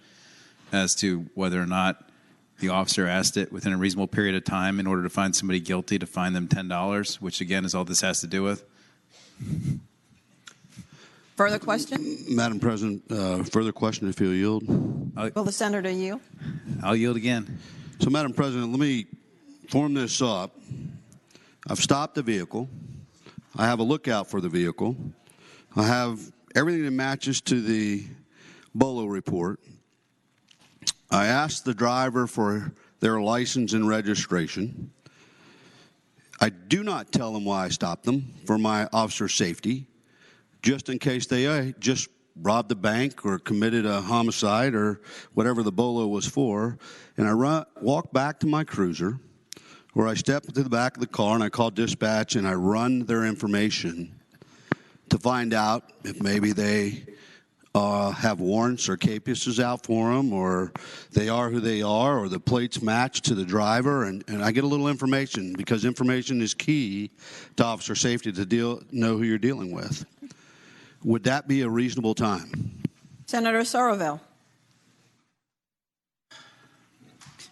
as to whether or not the officer asked it within a reasonable period of time in order to find somebody guilty, to fine them $10, which, again, is all this has to do with. Further question? Madam President, further question if you'll yield. Will the senator yield? I'll yield again. So, Madam President, let me form this up. I've stopped the vehicle. I have a lookout for the vehicle. I have everything that matches to the BOLO report. I asked the driver for their license and registration. I do not tell them why I stopped them, for my officer's safety, just in case they just robbed a bank or committed a homicide or whatever the BOLO was for. And I walk back to my cruiser, where I step into the back of the car and I call dispatch and I run their information to find out if maybe they have warrants or capuses out for them, or they are who they are, or the plates match to the driver, and I get a little information, because information is key to officer safety, to know who you're dealing with. Would that be a reasonable time? Senator Sorovell.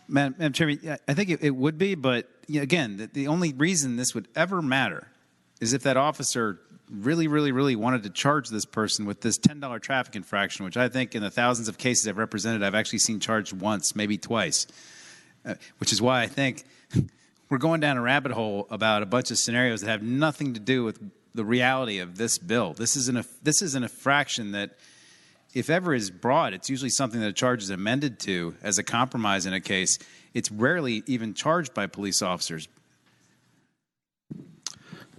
Madam Chairman, I think it would be, but again, the only reason this would ever matter is if that officer really, really, really wanted to charge this person with this $10 traffic infraction, which I think in the thousands of cases I've represented, I've actually seen charged once, maybe twice, which is why I think we're going down a rabbit hole about a bunch of scenarios that have nothing to do with the reality of this bill. This is an infraction that, if ever is brought, it's usually something that a charge is amended to as a compromise in a case. It's rarely even charged by police officers.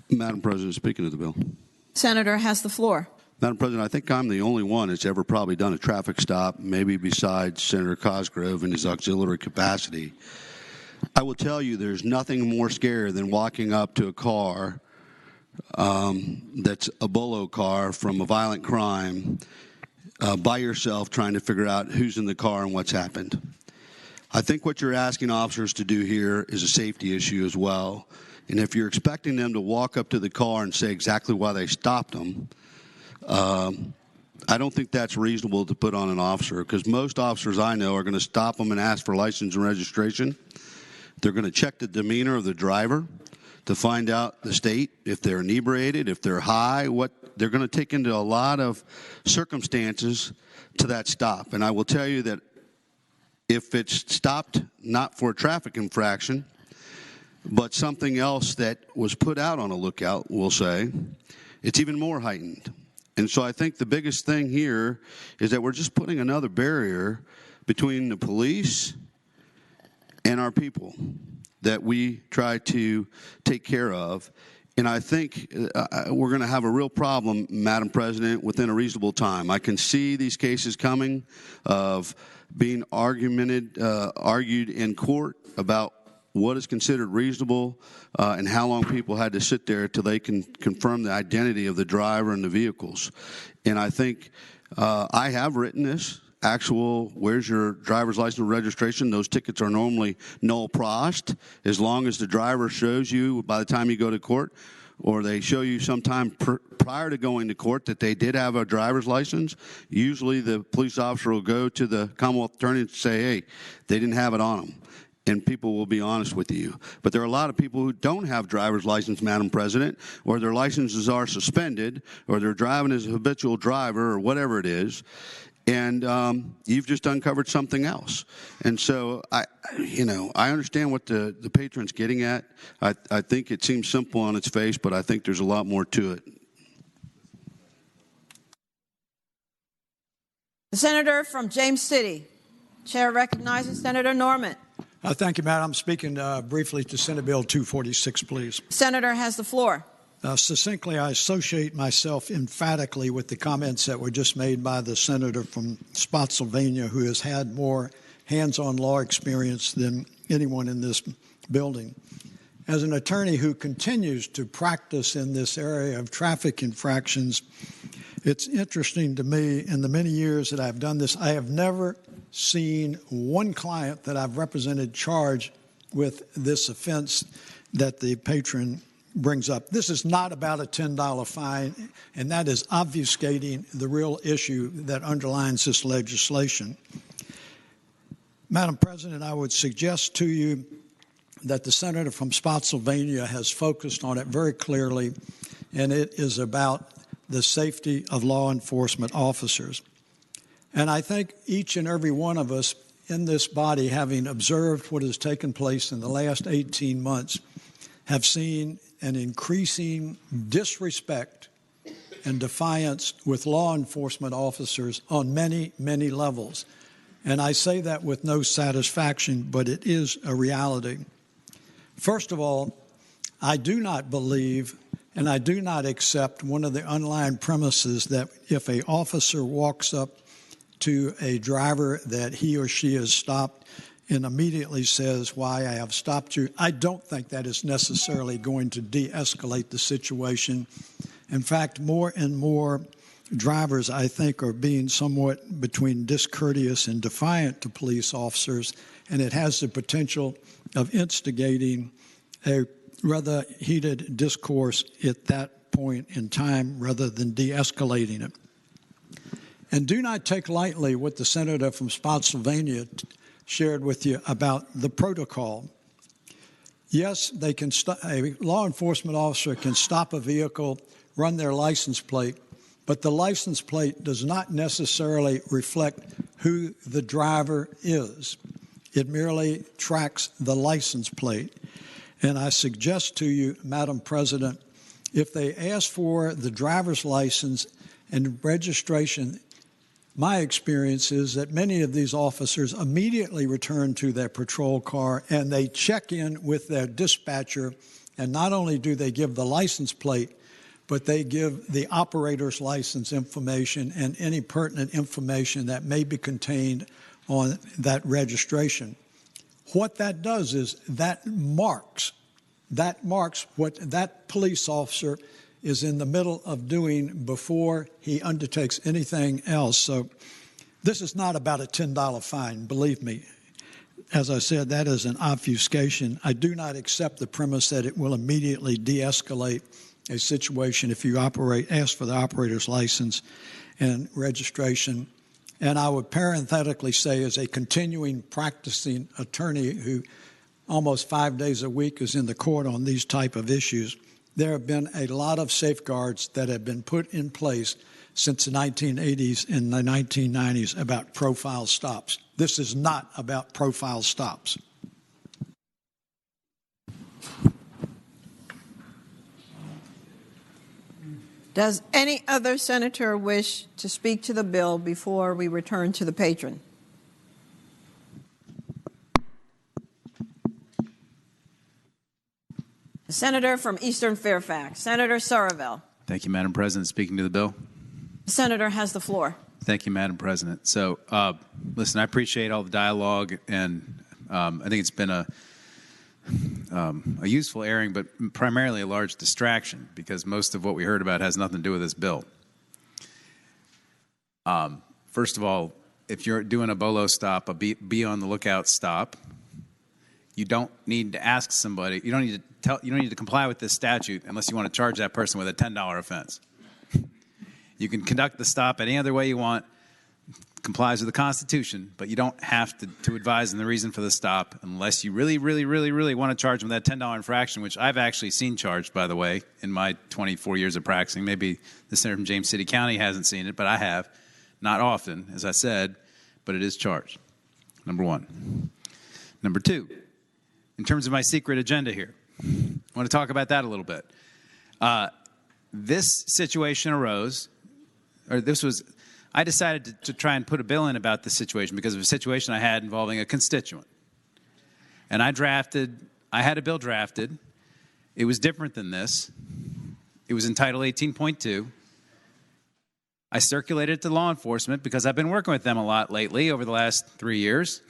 Madam President, speaking of the bill. Senator has the floor. Madam President, I think I'm the only one that's ever probably done a traffic stop, maybe besides Senator Cosgrove in his auxiliary capacity. I will tell you there's nothing more scary than walking up to a car that's a BOLO car from a violent crime by yourself, trying to figure out who's in the car and what's happened. I think what you're asking officers to do here is a safety issue as well. And if you're expecting them to walk up to the car and say exactly why they stopped them, I don't think that's reasonable to put on an officer, because most officers I know are going to stop them and ask for license and registration. They're going to check the demeanor of the driver. to find out the state, if they're inebriated, if they're high, what they're going to take into a lot of circumstances to that stop. And I will tell you that if it's stopped not for a traffic infraction, but something else that was put out on a lookout, we'll say, it's even more heightened. And so I think the biggest thing here is that we're just putting another barrier between the police and our people that we try to take care of. And I think we're going to have a real problem, Madam President, within a reasonable time. I can see these cases coming of being argued in court about what is considered reasonable and how long people had to sit there till they can confirm the identity of the driver and the vehicles. And I think I have written this. Actual, where's your driver's license and registration? Those tickets are normally null prost as long as the driver shows you by the time you go to court, or they show you sometime prior to going to court that they did have a driver's license. Usually the police officer will go to the Commonwealth attorney and say, hey, they didn't have it on them. And people will be honest with you. But there are a lot of people who don't have driver's license, Madam President, or their licenses are suspended, or they're driving as a habitual driver, or whatever it is. And you've just uncovered something else. And so I understand what the patron's getting at. I think it seems simple on its face, but I think there's a lot more to it. The senator from James City. Chair recognizes Senator Norman. Thank you, Madam. I'm speaking briefly to Senate Bill 246, please. Senator has the floor. Succinctly, I associate myself emphatically with the comments that were just made by the senator from Spotsylvania, who has had more hands-on law experience than anyone in this building. As an attorney who continues to practice in this area of traffic infractions, it's interesting to me, in the many years that I've done this, I have never seen one client that I've represented charged with this offense that the patron brings up. This is not about a $10 fine, and that is obfuscating the real issue that underlines this legislation. Madam President, I would suggest to you that the senator from Spotsylvania has focused on it very clearly, and it is about the safety of law enforcement officers. And I think each and every one of us in this body, having observed what has taken place in the last 18 months, have seen an increasing disrespect and defiance with law enforcement officers on many, many levels. And I say that with no satisfaction, but it is a reality. First of all, I do not believe and I do not accept one of the underlying premises that if an officer walks up to a driver that he or she has stopped and immediately says, why I have stopped you, I don't think that is necessarily going to de-escalate the situation. In fact, more and more drivers, I think, are being somewhat between discourteous and defiant to police officers, and it has the potential of instigating a rather heated discourse at that point in time rather than de-escalating it. And do not take lightly what the senator from Spotsylvania shared with you about the protocol. Yes, they can a law enforcement officer can stop a vehicle, run their license plate, but the license plate does not necessarily reflect who the driver is. It merely tracks the license plate. And I suggest to you, Madam President, if they ask for the driver's license and registration, my experience is that many of these officers immediately return to their patrol car and they check in with their dispatcher, and not only do they give the license plate, but they give the operator's license information and any pertinent information that may be contained on that registration. What that does is that marks what that police officer is in the middle of doing before he undertakes anything else. So this is not about a $10 fine, believe me. As I said, that is an obfuscation. I do not accept the premise that it will immediately de-escalate a situation if you ask for the operator's license and registration. And I would parenthetically say, as a continuing practicing attorney who almost 5 days a week is in the court on these type of issues. There have been a lot of safeguards that have been put in place since the 1980s and the 1990s about profile stops. This is not about profile stops. Does any other senator wish to speak to the bill before we return to the patron? The senator from Eastern Fairfax, Senator Surville. Thank you, Madam President. Speaking to the bill. The senator has the floor. Thank you, Madam President. So, listen, I appreciate all the dialogue, and I think it's been a useful airing, but primarily a large distraction, because most of what we heard about has nothing to do with this bill. First of all, if you're doing a BOLO stop, a be on the lookout stop, you don't need to ask somebody. You don't need to comply with this statute unless you want to charge that person with a $10 offense. You can conduct the stop any other way you want. Complies with the Constitution, but you don't have to advise on the reason for the stop unless you really, really, really, really want to charge them that $10 infraction, which I've actually seen charged, by the way, in my 24 years of practicing. Maybe the senator from James City County hasn't seen it, but I have. Not often, as I said, but it is charged. Number one. Number two, in terms of my secret agenda here, I want to talk about that a little bit. This situation arose, or this was... I decided to try and put a bill in about this situation because of a situation I had involving a constituent. And I had a bill drafted. It was different than this. It was entitled 18.2. I circulated it to law enforcement because I've been working with them a lot lately over the last 3 years.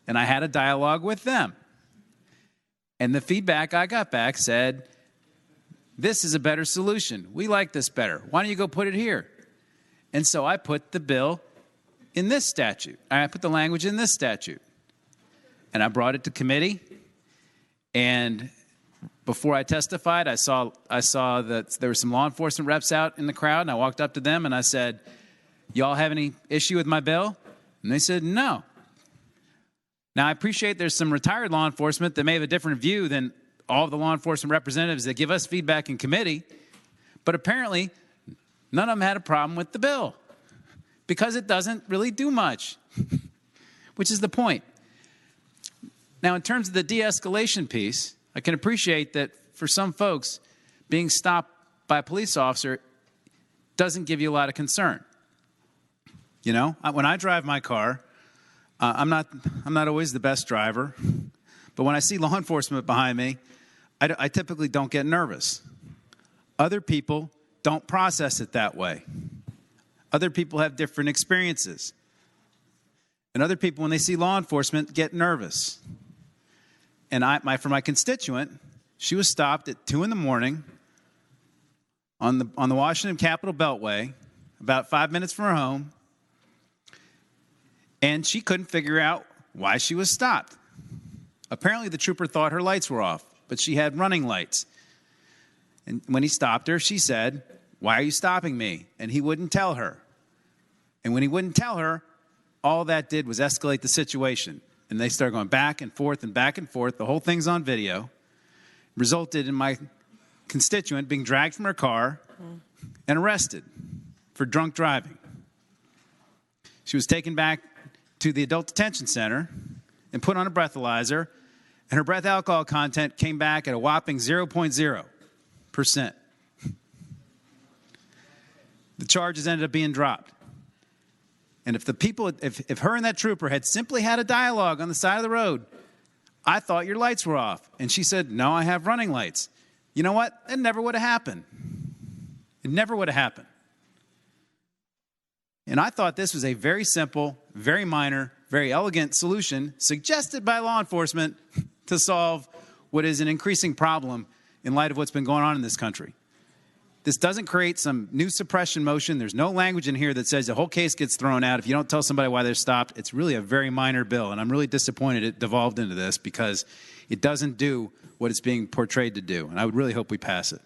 And I had a dialogue with them. And the feedback I got back said, this is a better solution. We like this better. Why don't you go put it here? And so I put the bill in this statute. I put the language in this statute. And I brought it to committee. And before I testified, I saw that there were some law enforcement reps out in the crowd. And I walked up to them and I said, y'all have any issue with my bill? And they said, no. Now, I appreciate there's some retired law enforcement that may have a different view than all of the law enforcement representatives that give us feedback in committee. But apparently, none of them had a problem with the bill because it doesn't really do much, which is the point. Now, in terms of the de-escalation piece, I can appreciate that for some folks, being stopped by a police officer doesn't give you a lot of concern. You know, when I drive my car, I'm not always the best driver, but when I see law enforcement behind me, I typically don't get nervous. Other people don't process it that way. Other people have different experiences. And other people, when they see law enforcement, get nervous. And for my constituent, she was stopped at 2 in the morning on the Washington Capitol Beltway, about 5 minutes from her home, and she couldn't figure out why she was stopped. Apparently, the trooper thought her lights were off, but she had running lights. And when he stopped her, she said, why are you stopping me? And he wouldn't tell her. And when he wouldn't tell her, all that did was escalate the situation. And they started going back and forth and back and forth. The whole thing's on video. Resulted in my constituent being dragged from her car and arrested for drunk driving. She was taken back to the adult detention center and put on a breathalyzer, and her breath alcohol content came back at a whopping 0.0%. The charges ended up being dropped. And if her and that trooper had simply had a dialogue on the side of the road, I thought your lights were off. And she said, no, I have running lights. You know what? It never would have happened. It never would have happened. And I thought this was a very simple, very minor, very elegant solution suggested by law enforcement to solve what is an increasing problem in light of what's been going on in this country. This doesn't create some new suppression motion. There's no language in here that says the whole case gets thrown out if you don't tell somebody why they're stopped. It's really a very minor bill, and I'm really disappointed it devolved into this because it doesn't do what it's being portrayed to do, and I would really hope we pass it.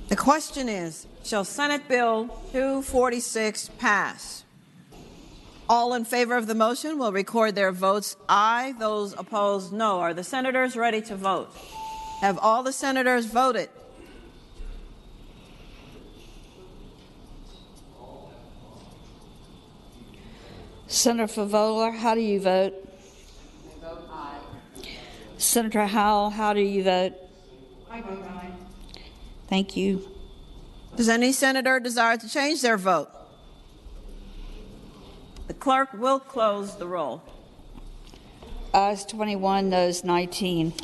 The question is, shall Senate Bill 246 pass? All in favor of the motion will record their votes aye. Those opposed, no. Are the senators ready to vote? Have all the senators voted? Senator Favola, how do you vote? I vote aye. Senator Howell, how do you vote? I vote aye. Thank you. Does any senator desire to change their vote? The clerk will close the roll. Ayes 21, noes 19.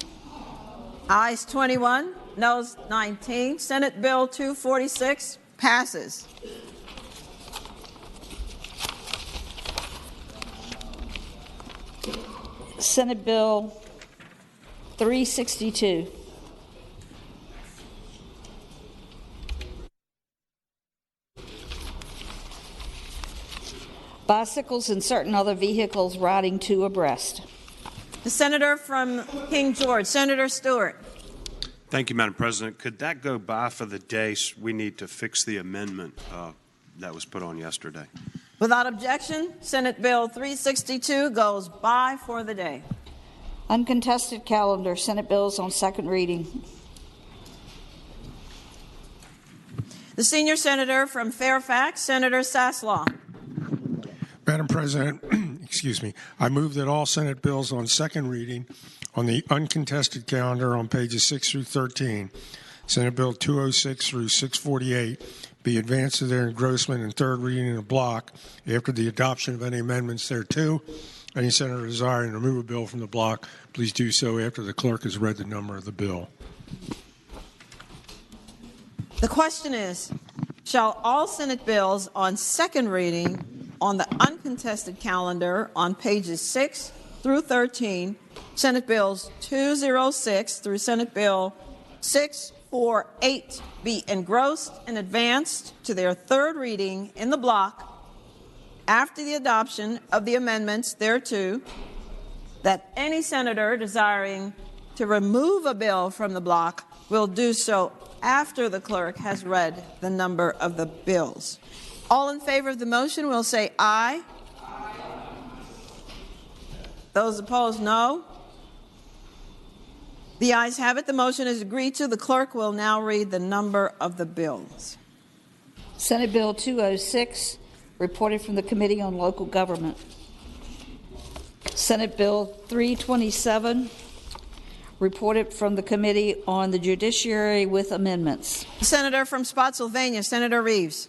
Ayes 21, noes 19. Senate Bill 246 passes. Senate Bill 362. Bicycles and certain other vehicles riding two abreast. The senator from King George, Senator Stewart. Thank you, Madam President. Could that go by for the day? We need to fix the amendment that was put on yesterday. Without objection, Senate Bill 362 goes by for the day. Uncontested calendar, Senate bills on second reading. The senior senator from Fairfax, Senator Saslaw. Madam President, excuse me, I move that all Senate bills on second reading on the uncontested calendar on pages 6 through 13, Senate Bill 206 through 648, be advanced to their engrossment in third reading in a block after the adoption of any amendments thereto. Any senator desiring to remove a bill from the block, please do so after the clerk has read the number of the bill. The question is, shall all Senate bills on second reading on the uncontested calendar on pages 6 through 13, Senate Bills 206 through Senate Bill 648, be engrossed and advanced to their third reading in the block after the adoption of the amendments thereto, that any senator desiring to remove a bill from the block will do so after the clerk has read the number of the bills. All in favor of the motion will say aye. Aye. Those opposed, no. The ayes have it. The motion is agreed to. The clerk will now read the number of the bills. Senate Bill 206, reported from the Committee on Local Government. Senate Bill 327, reported from the Committee on the Judiciary with amendments. Senator from Spotsylvania, Senator Reeves.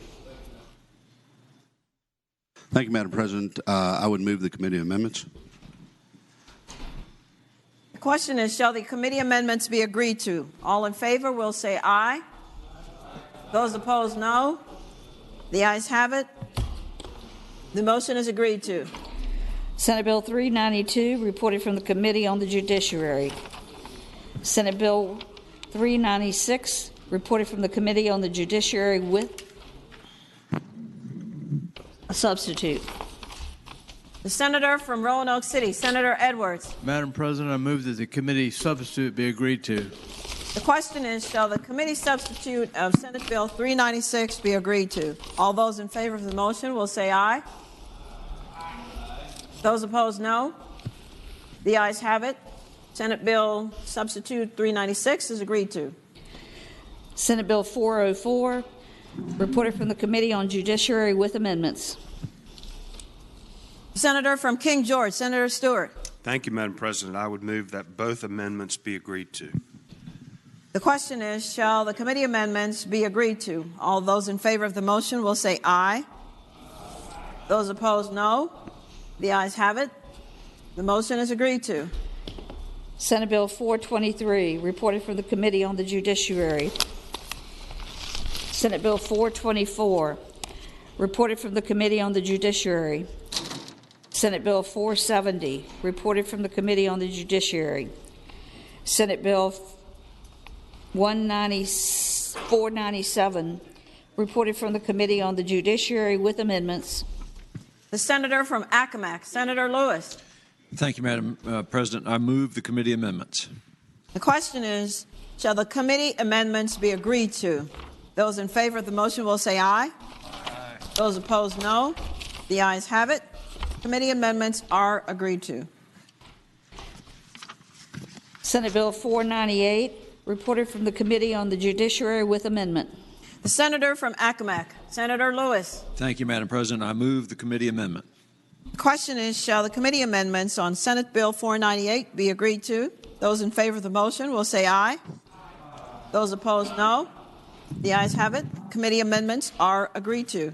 Thank you, Madam President. I would move the committee amendments. The question is, shall the committee amendments be agreed to? All in favor will say aye. Those opposed, no. The ayes have it. The motion is agreed to. Senate Bill 392, reported from the Committee on the Judiciary. Senate Bill 396, reported from the Committee on the Judiciary with a substitute. The senator from Roanoke City, Senator Edwards. Madam President, I move that the committee substitute be agreed to. The question is, shall the committee substitute of Senate Bill 396 be agreed to? All those in favor of the motion will say aye. Those opposed, no. The ayes have it. Senate Bill Substitute 396 is agreed to. Senate Bill 404, reported from the Committee on Judiciary with amendments. Senator from King George, Senator Stewart. Thank you, Madam President. I would move that both amendments be agreed to. The question is, shall the committee amendments be agreed to? All those in favor of the motion will say aye. Those opposed, no. The ayes have it. The motion is agreed to. Senate Bill 423, reported from the Committee on the Judiciary. Senate Bill 424, reported from the Committee on the Judiciary. Senate Bill 470, reported from the Committee on the Judiciary. Senate Bill 497, reported from the Committee on the Judiciary with amendments. The senator from Accomack, Senator Lewis. Thank you, Madam President. I move the committee amendments. The question is, shall the committee amendments be agreed to? Those in favor of the motion will say aye. Aye. Those opposed, no. The ayes have it. Committee amendments are agreed to. Senate Bill 498, reported from the Committee on the Judiciary with amendment. The senator from Accomack, Senator Lewis. Thank you, Madam President. I move the committee amendment. The question is, shall the committee amendments on Senate Bill 498 be agreed to? Those in favor of the motion will say aye. Those opposed, no. The ayes have it. Committee amendments are agreed to.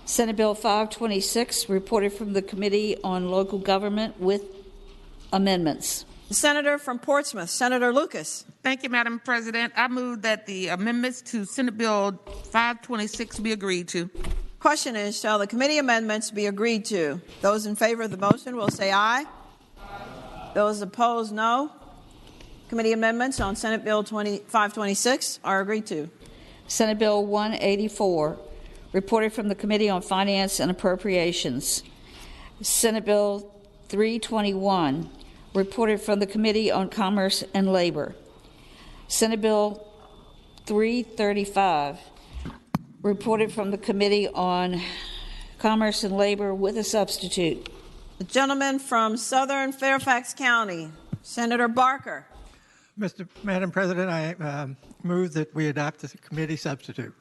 Senate Bill 526, reported from the Committee on Local Government with amendments. The senator from Portsmouth, Senator Lucas. Thank you, Madam President. I move that the amendments to Senate Bill 526 be agreed to. Question is, shall the committee amendments be agreed to? Those in favor of the motion will say aye. Those opposed, no. Committee amendments on Senate Bill 526 are agreed to. Senate Bill 184, reported from the Committee on Finance and Appropriations. Senate Bill 321, reported from the Committee on Commerce and Labor. Senate Bill 335, reported from the Committee on Commerce and Labor with a substitute. The gentleman from Southern Fairfax County, Senator Barker. Madam President, I move that we adopt the committee substitute.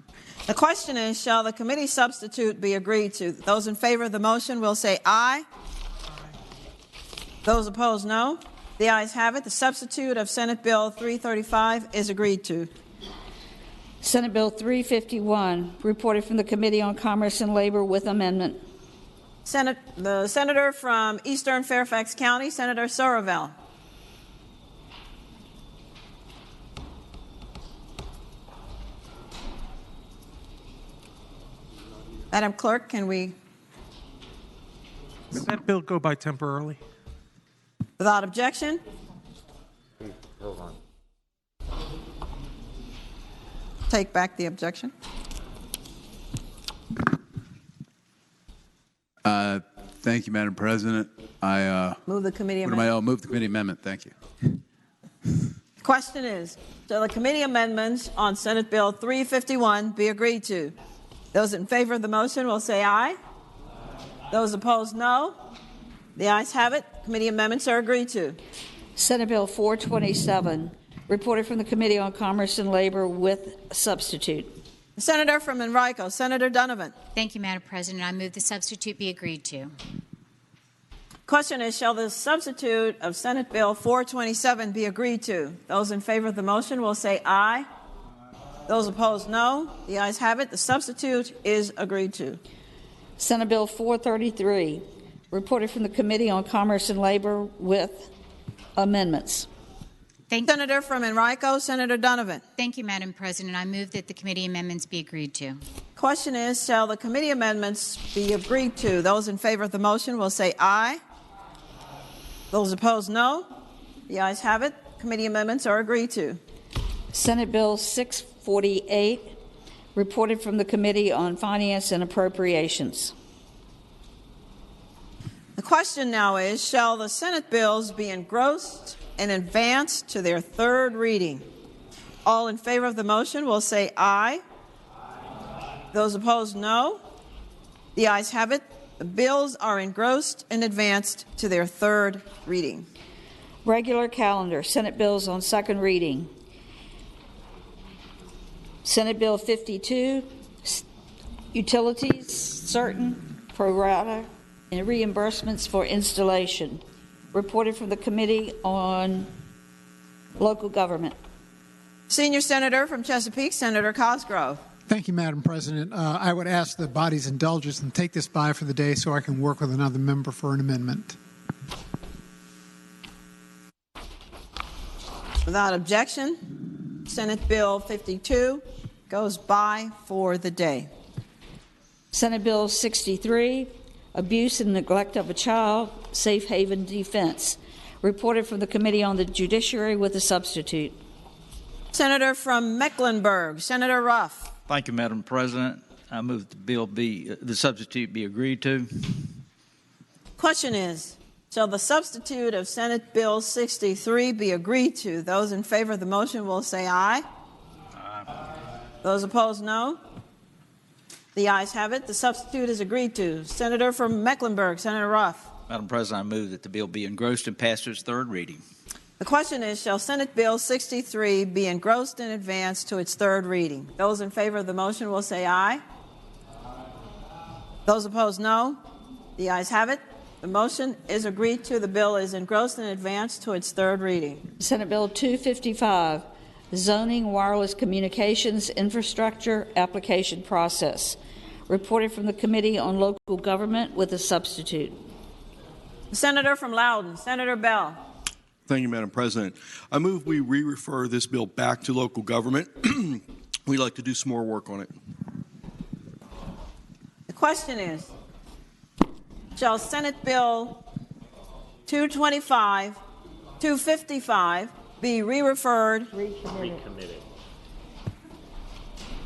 The question is, shall the committee substitute be agreed to? Those in favor of the motion will say aye. Those opposed, no. The ayes have it. The substitute of Senate Bill 335 is agreed to. Senate Bill 351, reported from the Committee on Commerce and Labor with amendment. The senator from Eastern Fairfax County, Senator Sorovell. Madam Clerk, can we? Does that bill go by temporarily? Without objection? Hold on. Take back the objection. Thank you, Madam President. I move the committee amendment. Move the committee amendment. Thank you. Question is, shall the committee amendments on Senate Bill 351 be agreed to? Those in favor of the motion will say aye. Those opposed, no. The ayes have it. Committee amendments are agreed to. Senate Bill 427, reported from the Committee on Commerce and Labor with substitute. The senator from Enrico, Senator Donovan. Thank you, Madam President. I move the substitute be agreed to. Question is, shall the substitute of Senate Bill 427 be agreed to? Those in favor of the motion will say aye. Those opposed, no. The ayes have it. The substitute is agreed to. Senate Bill 433, reported from the Committee on Commerce and Labor with amendments. Senator from Enrico, Senator Donovan. Thank you, Madam President. I move that the committee amendments be agreed to. Question is, shall the committee amendments be agreed to? Those in favor of the motion will say aye. Those opposed, no. The ayes have it. Committee amendments are agreed to. Senate Bill 648, reported from the Committee on Finance and Appropriations. The question now is, shall the Senate bills be engrossed and advanced to their third reading? All in favor of the motion will say aye. Those opposed, no. The ayes have it. The bills are engrossed and advanced to their third reading. Regular calendar, Senate bills on second reading. Senate Bill 52, utilities, certain pro rata, and reimbursements for installation. Reported from the Committee on Local Government. Senior Senator from Chesapeake, Senator Cosgrove. Thank you, Madam President. I would ask the body's indulgence and take this by for the day so I can work with another member for an amendment. Without objection, Senate Bill 52 goes by for the day. Senate Bill 63, abuse and neglect of a child, safe haven defense. Reported from the Committee on the Judiciary with a substitute. Senator from Mecklenburg, Senator Ruff. Thank you, Madam President. I move the substitute be agreed to. Question is, shall the substitute of Senate Bill 63 be agreed to? Those in favor of the motion will say aye. Aye. Those opposed, no. The ayes have it. The substitute is agreed to. Senator from Mecklenburg, Senator Ruff. Madam President, I move that the bill be engrossed and passed to its third reading. The question is, shall Senate Bill 63 be engrossed and advanced to its third reading? Those in favor of the motion will say aye. Those opposed, no. The ayes have it. The motion is agreed to. The bill is engrossed and advanced to its third reading. Senate Bill 255, Zoning Wireless Communications Infrastructure Application Process. Reported from the Committee on Local Government with a substitute. The Senator from Loudoun, Senator Bell. Thank you, Madam President. I move we re-refer this bill back to local government. We'd like to do some more work on it. The question is, shall Senate Bill 255 be re-referred,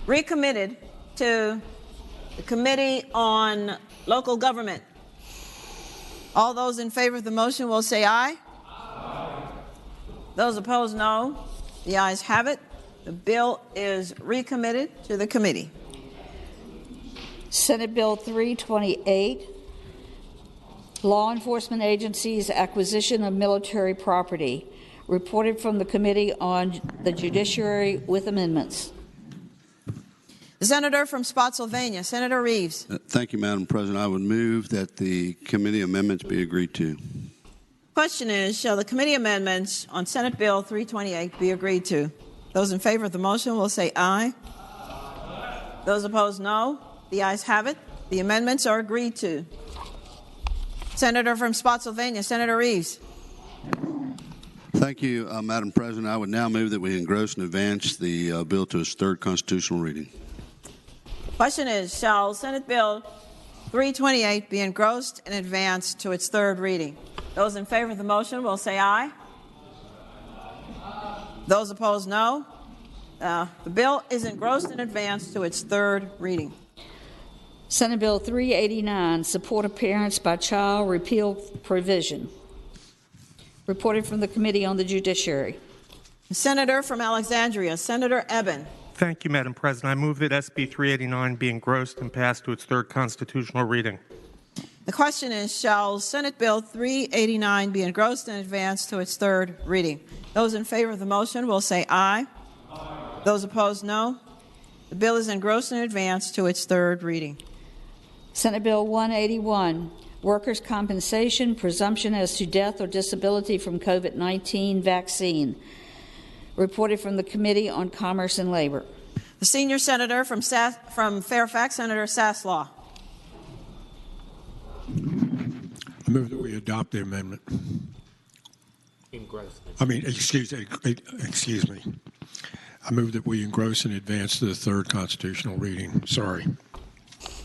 recommitted to the Committee on Local Government? All those in favor of the motion will say aye. Those opposed, no. The ayes have it. The bill is recommitted to the committee. Senate Bill 328, Law Enforcement Agencies' Acquisition of Military Property. Reported from the Committee on the Judiciary with amendments. The Senator from Spotsylvania, Senator Reeves. Thank you, Madam President. I would move that the committee amendments be agreed to. Question is, shall the committee amendments on Senate Bill 328 be agreed to? Those in favor of the motion will say aye. Those opposed, no. The ayes have it. The amendments are agreed to. Senator from Spotsylvania, Senator Reeves. Thank you, Madam President. I would now move that we engross and advance the bill to its third constitutional reading. Question is, shall Senate Bill 328 be engrossed and advanced to its third reading? Those in favor of the motion will say aye. Those opposed, no. The bill is engrossed and advanced to its third reading. Senate Bill 389, Support of Parents by Child Repeal Provision. Reported from the Committee on the Judiciary. The Senator from Alexandria, Senator Eben. Thank you, Madam President. I move that SB 389 be engrossed and passed to its third constitutional reading. The question is, shall Senate Bill 389 be engrossed and advanced to its third reading? Those in favor of the motion will say aye. Those opposed, no. The bill is engrossed and advanced to its third reading. Senate Bill 181, Workers' Compensation, Presumption as to Death or Disability from COVID-19 Vaccine. Reported from the Committee on Commerce and Labor. The senior senator from Fairfax, Senator Saslaw. I move that we adopt the amendment. Excuse me. I move that we engross and advance to the third constitutional reading. Sorry.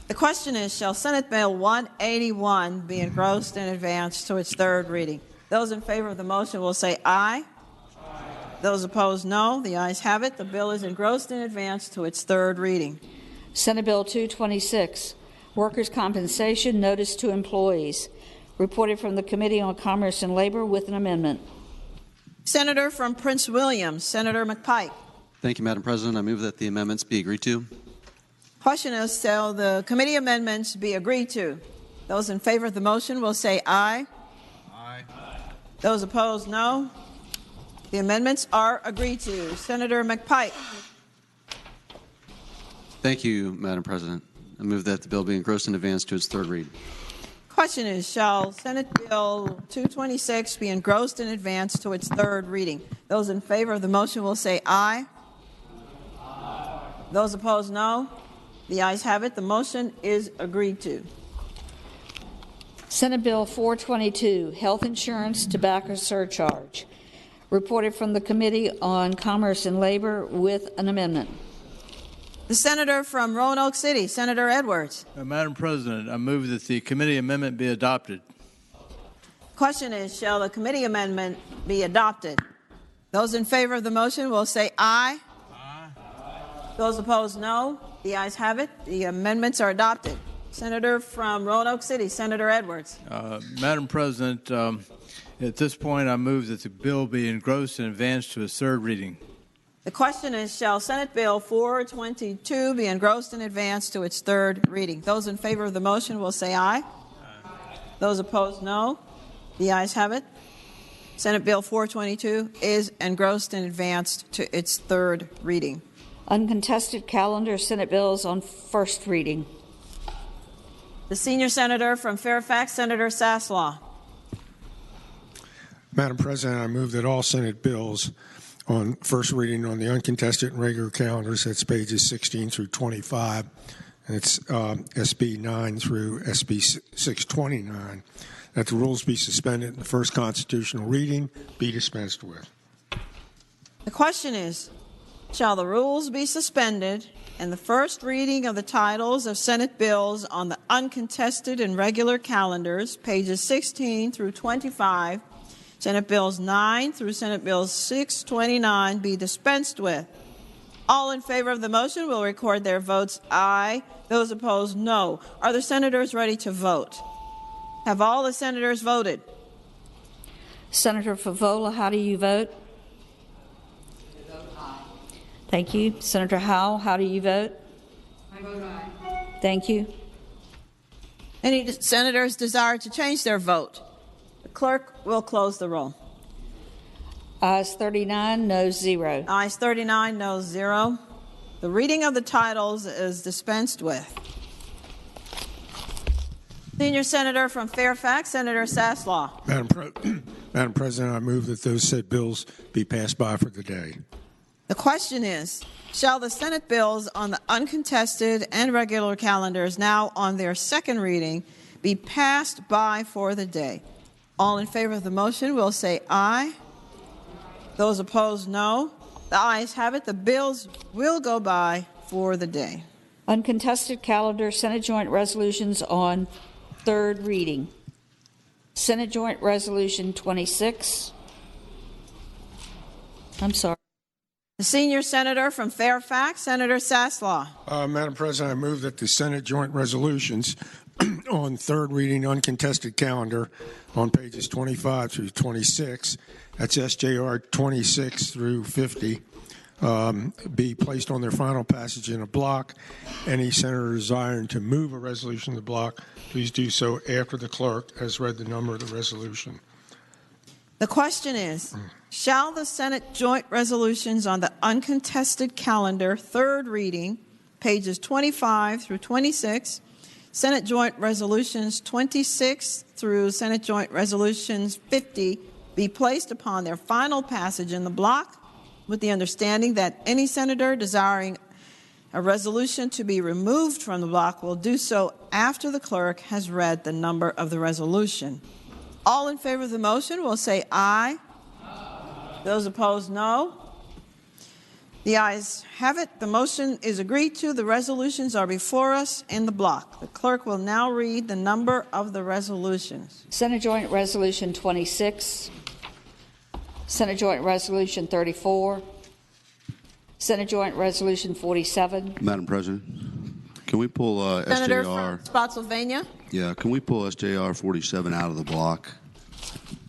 The question is, shall Senate Bill 181 be engrossed and advanced to its third reading? Those in favor of the motion will say aye. Those opposed, no. The ayes have it. The bill is engrossed and advanced to its third reading. Senate Bill 226, Workers' Compensation, Notice to Employees. Reported from the Committee on Commerce and Labor with an amendment. Senator from Prince William, Senator McPike. Thank you, Madam President. I move that the amendments be agreed to. Question is, shall the committee amendments be agreed to? Those in favor of the motion will say aye. Aye. Those opposed, no. The amendments are agreed to. Senator McPike. Thank you, Madam President. I move that the bill be engrossed and advanced to its third read. Question is, shall Senate Bill 226 be engrossed and advanced to its third reading? Those in favor of the motion will say aye. Aye. Those opposed, no. The ayes have it. The motion is agreed to. Senate Bill 422, Health Insurance Tobacco Surcharge. Reported from the Committee on Commerce and Labor with an amendment. The senator from Roanoke City, Senator Edwards. Madam President, I move that the committee amendment be adopted. Question is, shall the committee amendment be adopted? Those in favor of the motion will say aye. Aye. Those opposed, no. The ayes have it. The amendments are adopted. Senator from Roanoke City, Senator Edwards. Madam President, at this point, I move that the bill be engrossed and advanced to its third reading. The question is, shall Senate Bill 422 be engrossed in advance to its third reading? Those in favor of the motion will say aye. Those opposed, no. The ayes have it. Senate Bill 422 is engrossed in advance to its third reading. Uncontested calendar Senate bills on first reading. The senior senator from Fairfax, Senator Saslaw. Madam President, I move that all Senate bills on first reading on the uncontested and regular calendars, that's pages 16 through 25, and it's SB 9 through SB 629, that the rules be suspended in the first constitutional reading, be dispensed with. The question is, shall the rules be suspended and the first reading of the titles of Senate bills on the uncontested and regular calendars, pages 16 through 25, Senate Bills 9 through Senate Bills 629, be dispensed with? All in favor of the motion will record their votes aye. Those opposed, no. Are the senators ready to vote? Have all the senators voted? Senator Favola, how do you vote? Thank you. Senator Howell, how do you vote? I vote aye. Thank you. Any senators desire to change their vote? The clerk will close the roll. Ayes 39, noes 0. Ayes 39, noes 0. The reading of the titles is dispensed with. Senior Senator from Fairfax, Senator Saslaw. Madam President, I move that those said bills be passed by for the day. The question is, shall the Senate bills on the uncontested and regular calendars now on their second reading be passed by for the day? All in favor of the motion will say aye. Those opposed, no. The ayes have it. The bills will go by for the day. Uncontested calendar Senate joint resolutions on third reading. Senate Joint Resolution 26. I'm sorry. The senior senator from Fairfax, Senator Saslaw. Madam President, I move that the Senate joint resolutions on third reading uncontested calendar on pages 25 through 26, that's SJR 26 through 50, be placed on their final passage in a block. Any senator desiring to move a resolution in the block, please do so after the clerk has read the number of the resolution. The question is, shall the Senate joint resolutions on the uncontested calendar, third reading, pages 25 through 26, Senate joint resolutions 26 through Senate joint resolutions 50, be placed upon their final passage in the block, with the understanding that any senator desiring a resolution to be removed from the block will do so after the clerk has read the number of the resolution? All in favor of the motion will say aye. Those opposed, no. The ayes have it. The motion is agreed to. The resolutions are before us in the block. The clerk will now read the number of the resolutions. Senate Joint Resolution 26, Senate Joint Resolution 34, Senate Joint Resolution 47. Madam President, can we pull Senator SJR? from Spotsylvania. Yeah, can we pull SJR 47 out of the block?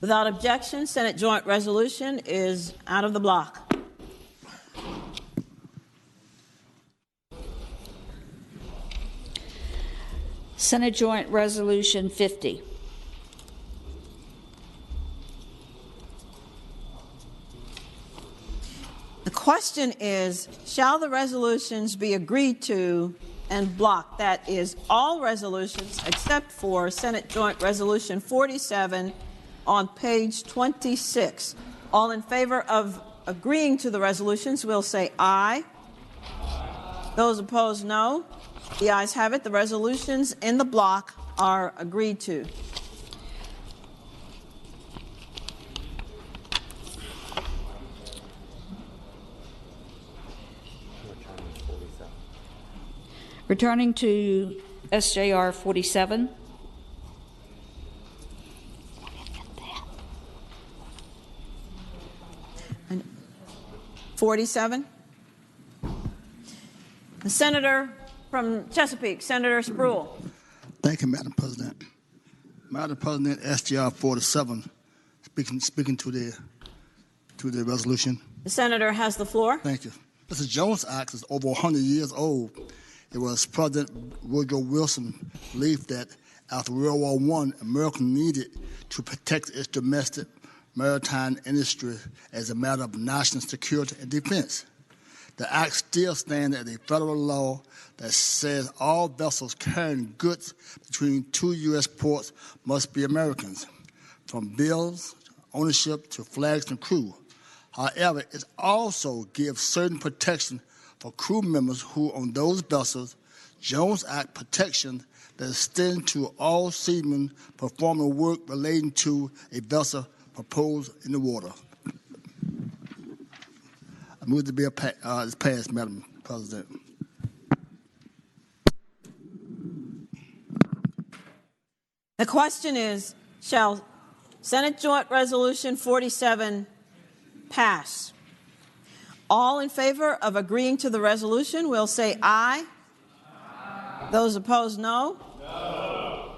Without objection, Senate Joint Resolution is out of the block. Senate Joint Resolution 50. The question is, shall the resolutions be agreed to and blocked? That is, all resolutions except for Senate Joint Resolution 47 on page 26. All in favor of agreeing to the resolutions will say aye. Those opposed, no. The ayes have it. The resolutions in the block are agreed to. Returning to SJR 47. And 47. The senator from Chesapeake, Senator Spruill. Thank you, Madam President. Madam President, SJR 47, speaking to the resolution. The senator has the floor. Thank you. Mr. Jones Act is over 100 years old. It was President Woodrow Wilson's belief that after World War I, America needed to protect its domestic maritime industry as a matter of national security and defense. The Act still stands as a federal law that says all vessels carrying goods between two U.S. ports must be Americans, from bills, ownership to flags and crew. However, it also gives certain protection for crew members who on those vessels, Jones Act protection that extend to all seamen performing work relating to a vessel proposed in the water. I move the bill is passed, Madam President. The question is, shall Senate Joint Resolution 47 pass? All in favor of agreeing to the resolution will say aye. Aye. Those opposed, no. No.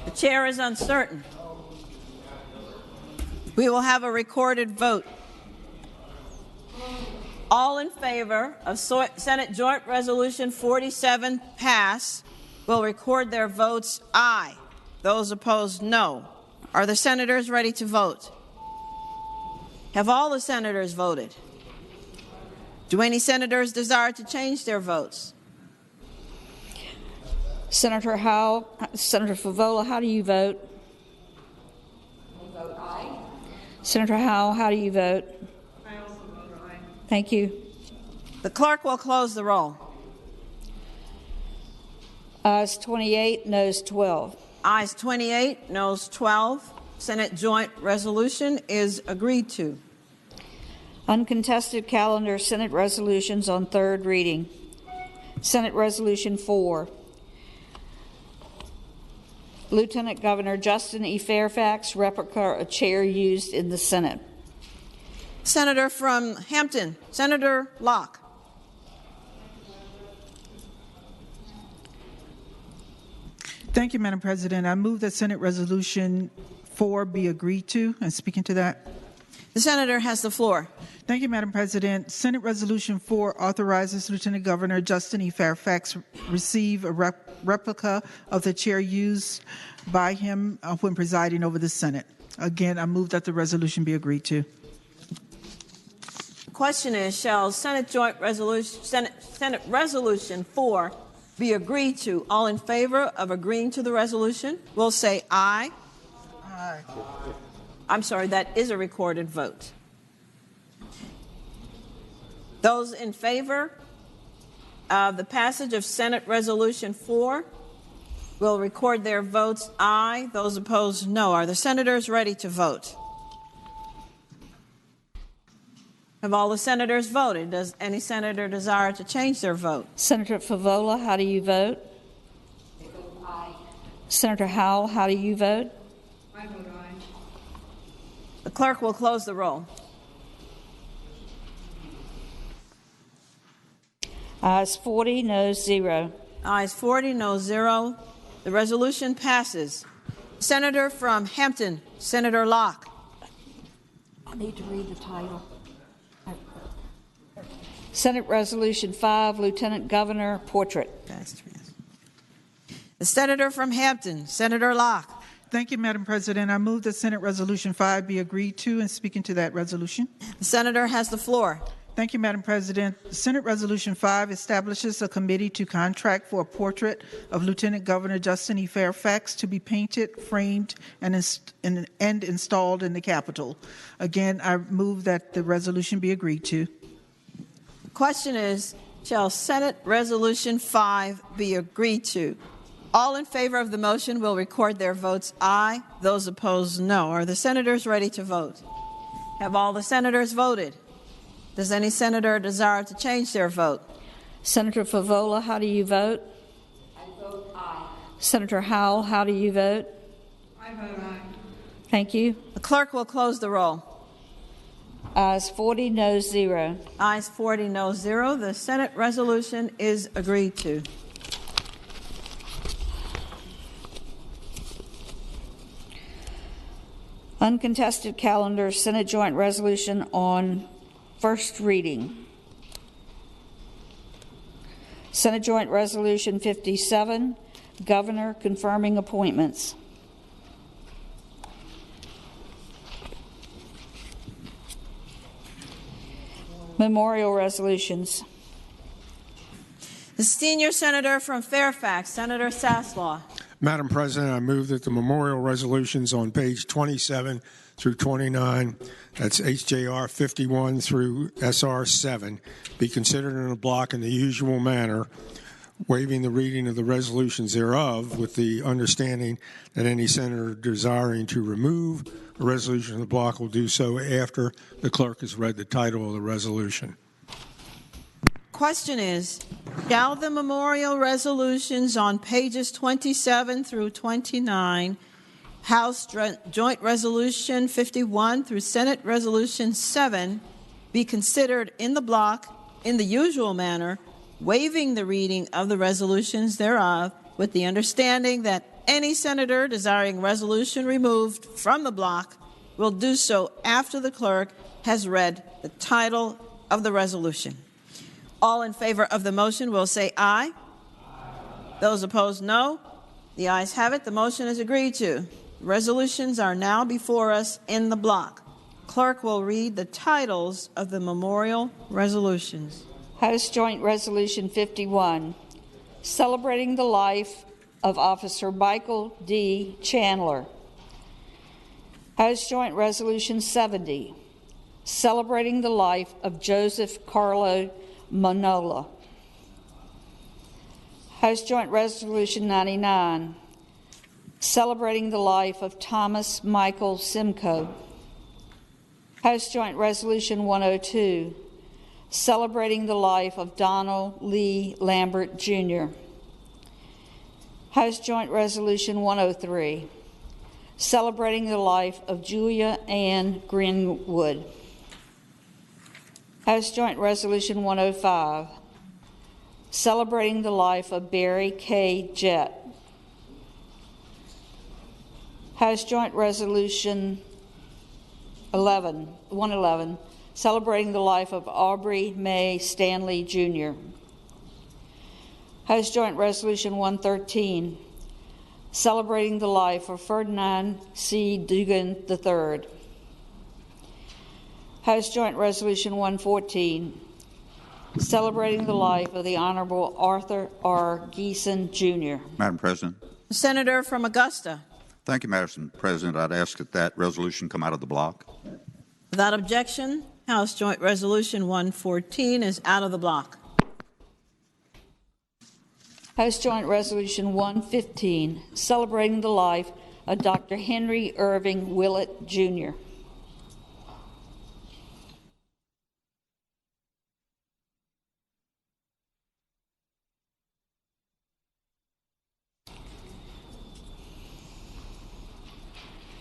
The chair is uncertain. We will have a recorded vote. All in favor of Senate Joint Resolution 47 pass will record their votes aye. Those opposed, no. Are the senators ready to vote? Have all the senators voted? Do any senators desire to change their votes? Senator Howell, Senator Favola, how do you vote? I vote aye. Senator Howell, how do you vote? I also vote aye. Thank you. The clerk will close the roll. Ayes 28, noes 12. Ayes 28, noes 12. Senate Joint Resolution is agreed to. Uncontested calendar Senate resolutions on third reading. Senate Resolution 4. Lieutenant Governor Justin E. Fairfax, replica of chair used in the Senate. Senator from Hampton, Senator Locke. Thank you, Madam President. I move that Senate Resolution 4 be agreed to. And speaking to that. The senator has the floor. Thank you, Madam President. Senate Resolution 4 authorizes Lieutenant Governor Justin E. Fairfax receive a replica of the chair used by him when presiding over the Senate. Again, I move that the resolution be agreed to. The question is, shall Senate Resolution 4 be agreed to? All in favor of agreeing to the resolution will say aye. Aye. I'm sorry, that is a recorded vote. Those in favor of the passage of Senate Resolution 4 will record their votes aye. Those opposed, no. Are the senators ready to vote? Have all the senators voted? Does any senator desire to change their vote? Senator Favola, how do you vote? I vote aye. Senator Howell, how do you vote? I vote aye. The clerk will close the roll. Ayes 40, noes 0. Ayes 40, noes 0. The resolution passes. Senator from Hampton, Senator Locke. I need to read the title. Senate Resolution 5, Lieutenant Governor Portrait. The senator from Hampton, Senator Locke. Thank you, Madam President. I move that Senate Resolution 5 be agreed to. And speaking to that resolution. The senator has the floor. Thank you, Madam President. Senate Resolution 5 establishes a committee to contract for a portrait of Lieutenant Governor Justin E. Fairfax to be painted, framed, and installed in the Capitol. Again, I move that the resolution be agreed to. The question is, shall Senate Resolution 5 be agreed to? All in favor of the motion will record their votes aye. Those opposed, no. Are the senators ready to vote? Have all the senators voted? Does any senator desire to change their vote? Senator Favola, how do you vote? I vote aye. Senator Howell, how do you vote? I vote aye. Thank you. The clerk will close the roll. Ayes 40, noes 0. Ayes 40, noes 0. The Senate resolution is agreed to. Uncontested calendar, Senate Joint Resolution on first reading. Senate Joint Resolution 57, Governor confirming appointments. Memorial resolutions. The senior senator from Fairfax, Senator Saslaw. Madam President, I move that the memorial resolutions on page 27 through 29, that's HJR 51 through SR 7, be considered in a block in the usual manner, waiving the reading of the resolutions thereof, with the understanding that any senator desiring to remove a resolution of the block will do so after the clerk has read the title of the resolution. Question is, shall the memorial resolutions on pages 27 through 29, House Joint Resolution 51 through Senate Resolution 7, be considered in the block in the usual manner, waiving the reading of the resolutions thereof, with the understanding that any senator desiring resolution removed from the block will do so after the clerk has read the title of the resolution? All in favor of the motion will say aye. Those opposed, no. The ayes have it. The motion is agreed to. Resolutions are now before us in the block. Clerk will read the titles of the memorial resolutions. House Joint Resolution 51, celebrating the life of Officer Michael D. Chandler. House Joint Resolution 70, celebrating the life of Joseph Carlo Manola. House Joint Resolution 99, celebrating the life of Thomas Michael Simcoe. House Joint Resolution 102, celebrating the life of Donald Lee Lambert, Jr. House Joint Resolution 103, celebrating the life of Julia Ann Greenwood. House Joint Resolution 105, celebrating the life of Barry K. Jett. House Joint Resolution 111, celebrating the life of Aubrey May Stanley, Jr. House Joint Resolution 113, celebrating the life of Ferdinand C. Dugan III. House Joint Resolution 114, celebrating the life of the Honorable Arthur R. Geeson, Jr. Madam President. The senator from Augusta. Thank you, Madam President. I'd ask that that resolution come out of the block. Without objection, House Joint Resolution 114 is out of the block. House Joint Resolution 115, celebrating the life of Dr. Henry Irving Willett, Jr.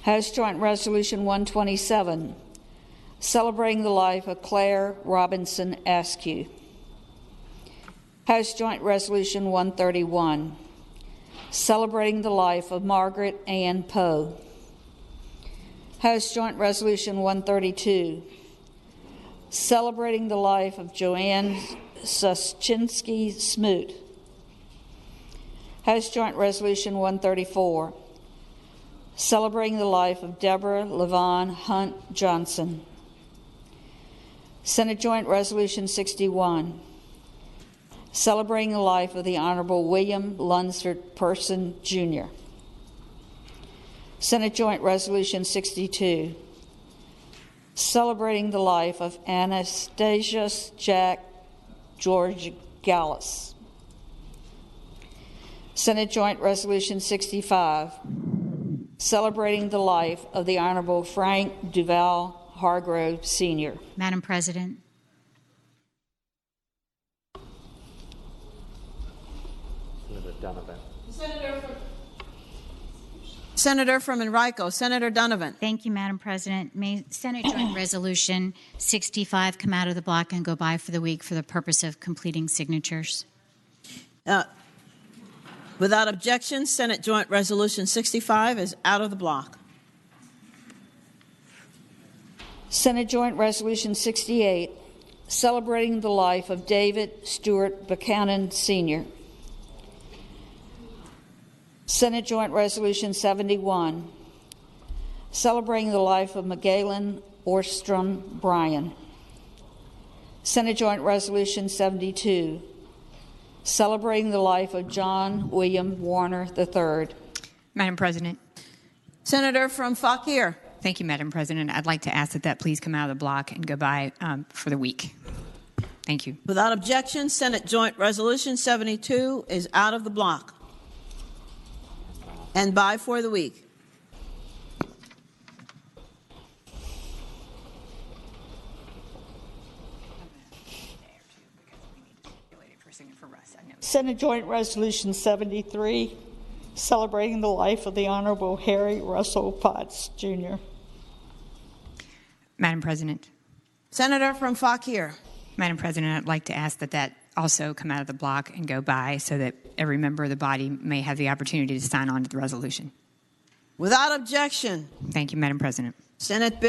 House Joint Resolution 127, celebrating the life of Claire Robinson Askew. House Joint Resolution 131, celebrating the life of Margaret Ann Poe. House Joint Resolution 132, celebrating the life of Joanne Suschinski Smoot. House Joint Resolution 134, celebrating the life of Deborah Levon Hunt Johnson. Senate Joint Resolution 61, celebrating the life of the Honorable William Lunsford Person, Jr. Senate Joint Resolution 62, celebrating the life of Anastasius Jack George Gallus. Senate Joint Resolution 65, celebrating the life of the Honorable Frank Duval Hargrove, Sr. Madam President. Senator from Enrico, Senator Donovan. Thank you, Madam President. May Senate Joint Resolution 65 come out of the block and go by for the week for the purpose of completing signatures? Without objection, Senate Joint Resolution 65 is out of the block. Senate Joint Resolution 68, celebrating the life of David Stewart Buchanan, Sr. Senate Joint Resolution 71, celebrating the life of Magellan Orstrom Bryan. Senate Joint Resolution 72, celebrating the life of John William Warner III. Madam President. Senator from Fauquier. Thank you, Madam President. I'd like to ask that that please come out of the block and go by for the week. Thank you. Without objection, Senate Joint Resolution 72 is out of the block and by for the week. Senate Joint Resolution 73, celebrating the life of the Honorable Harry Russell Potts, Jr. Madam President. Senator from Fauquier. Madam President, I'd like to ask that that also come out of the block and go by so that every member of the body may have the opportunity to sign on to the resolution. Without objection. Thank you, Madam President. Senate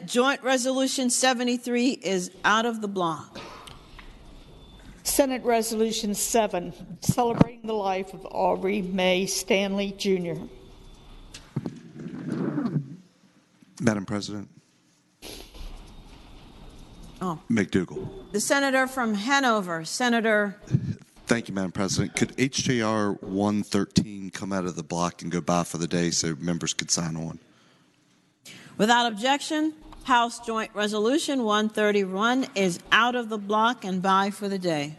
Joint Resolution 73 is out of the block. Senate Resolution 7, celebrating the life of Aubrey May Stanley, Jr. Madam President. Oh. McDougall. The senator from Hanover, Senator. Thank you, Madam President. Could HJR 113 come out of the block and go by for the day so members could sign on? Without objection, House Joint Resolution 131 is out of the block and by for the day.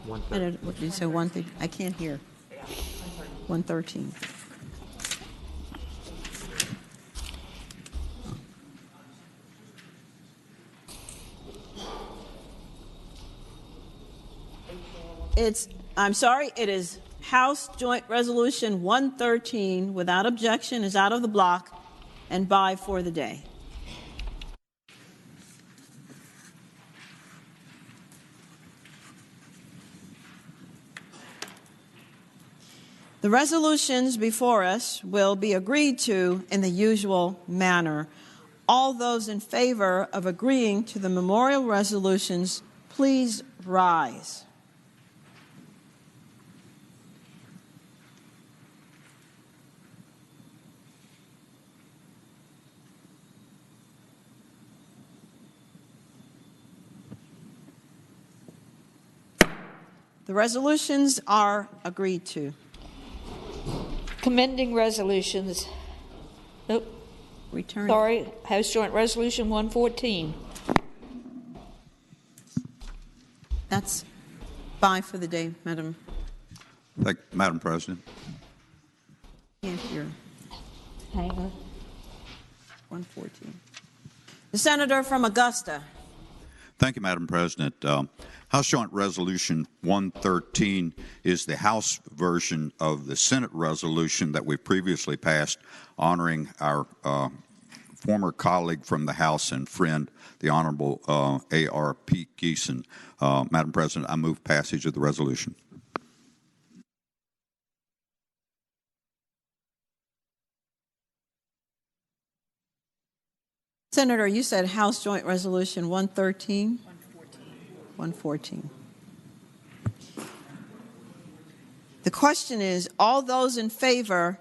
What did you say? 113? I can't hear. 113. I'm sorry, it is House Joint Resolution 113 without objection is out of the block and by for the day. The resolutions before us will be agreed to in the usual manner. All those in favor of agreeing to the memorial resolutions, please rise. The resolutions are agreed to. Commending resolutions. Nope. Return. Sorry, House Joint Resolution 114. That's by for the day, Madam. Madam President. Can't hear. Hang on. 114. The senator from Augusta. Thank you, Madam President. House Joint Resolution 113 is the House version of the Senate resolution that we previously passed honoring our former colleague from the House and friend, the Honorable A.R. Pete Geeson. Madam President, I move passage of the resolution. Senator, you said House Joint Resolution 113? 114. The question is, all those in favor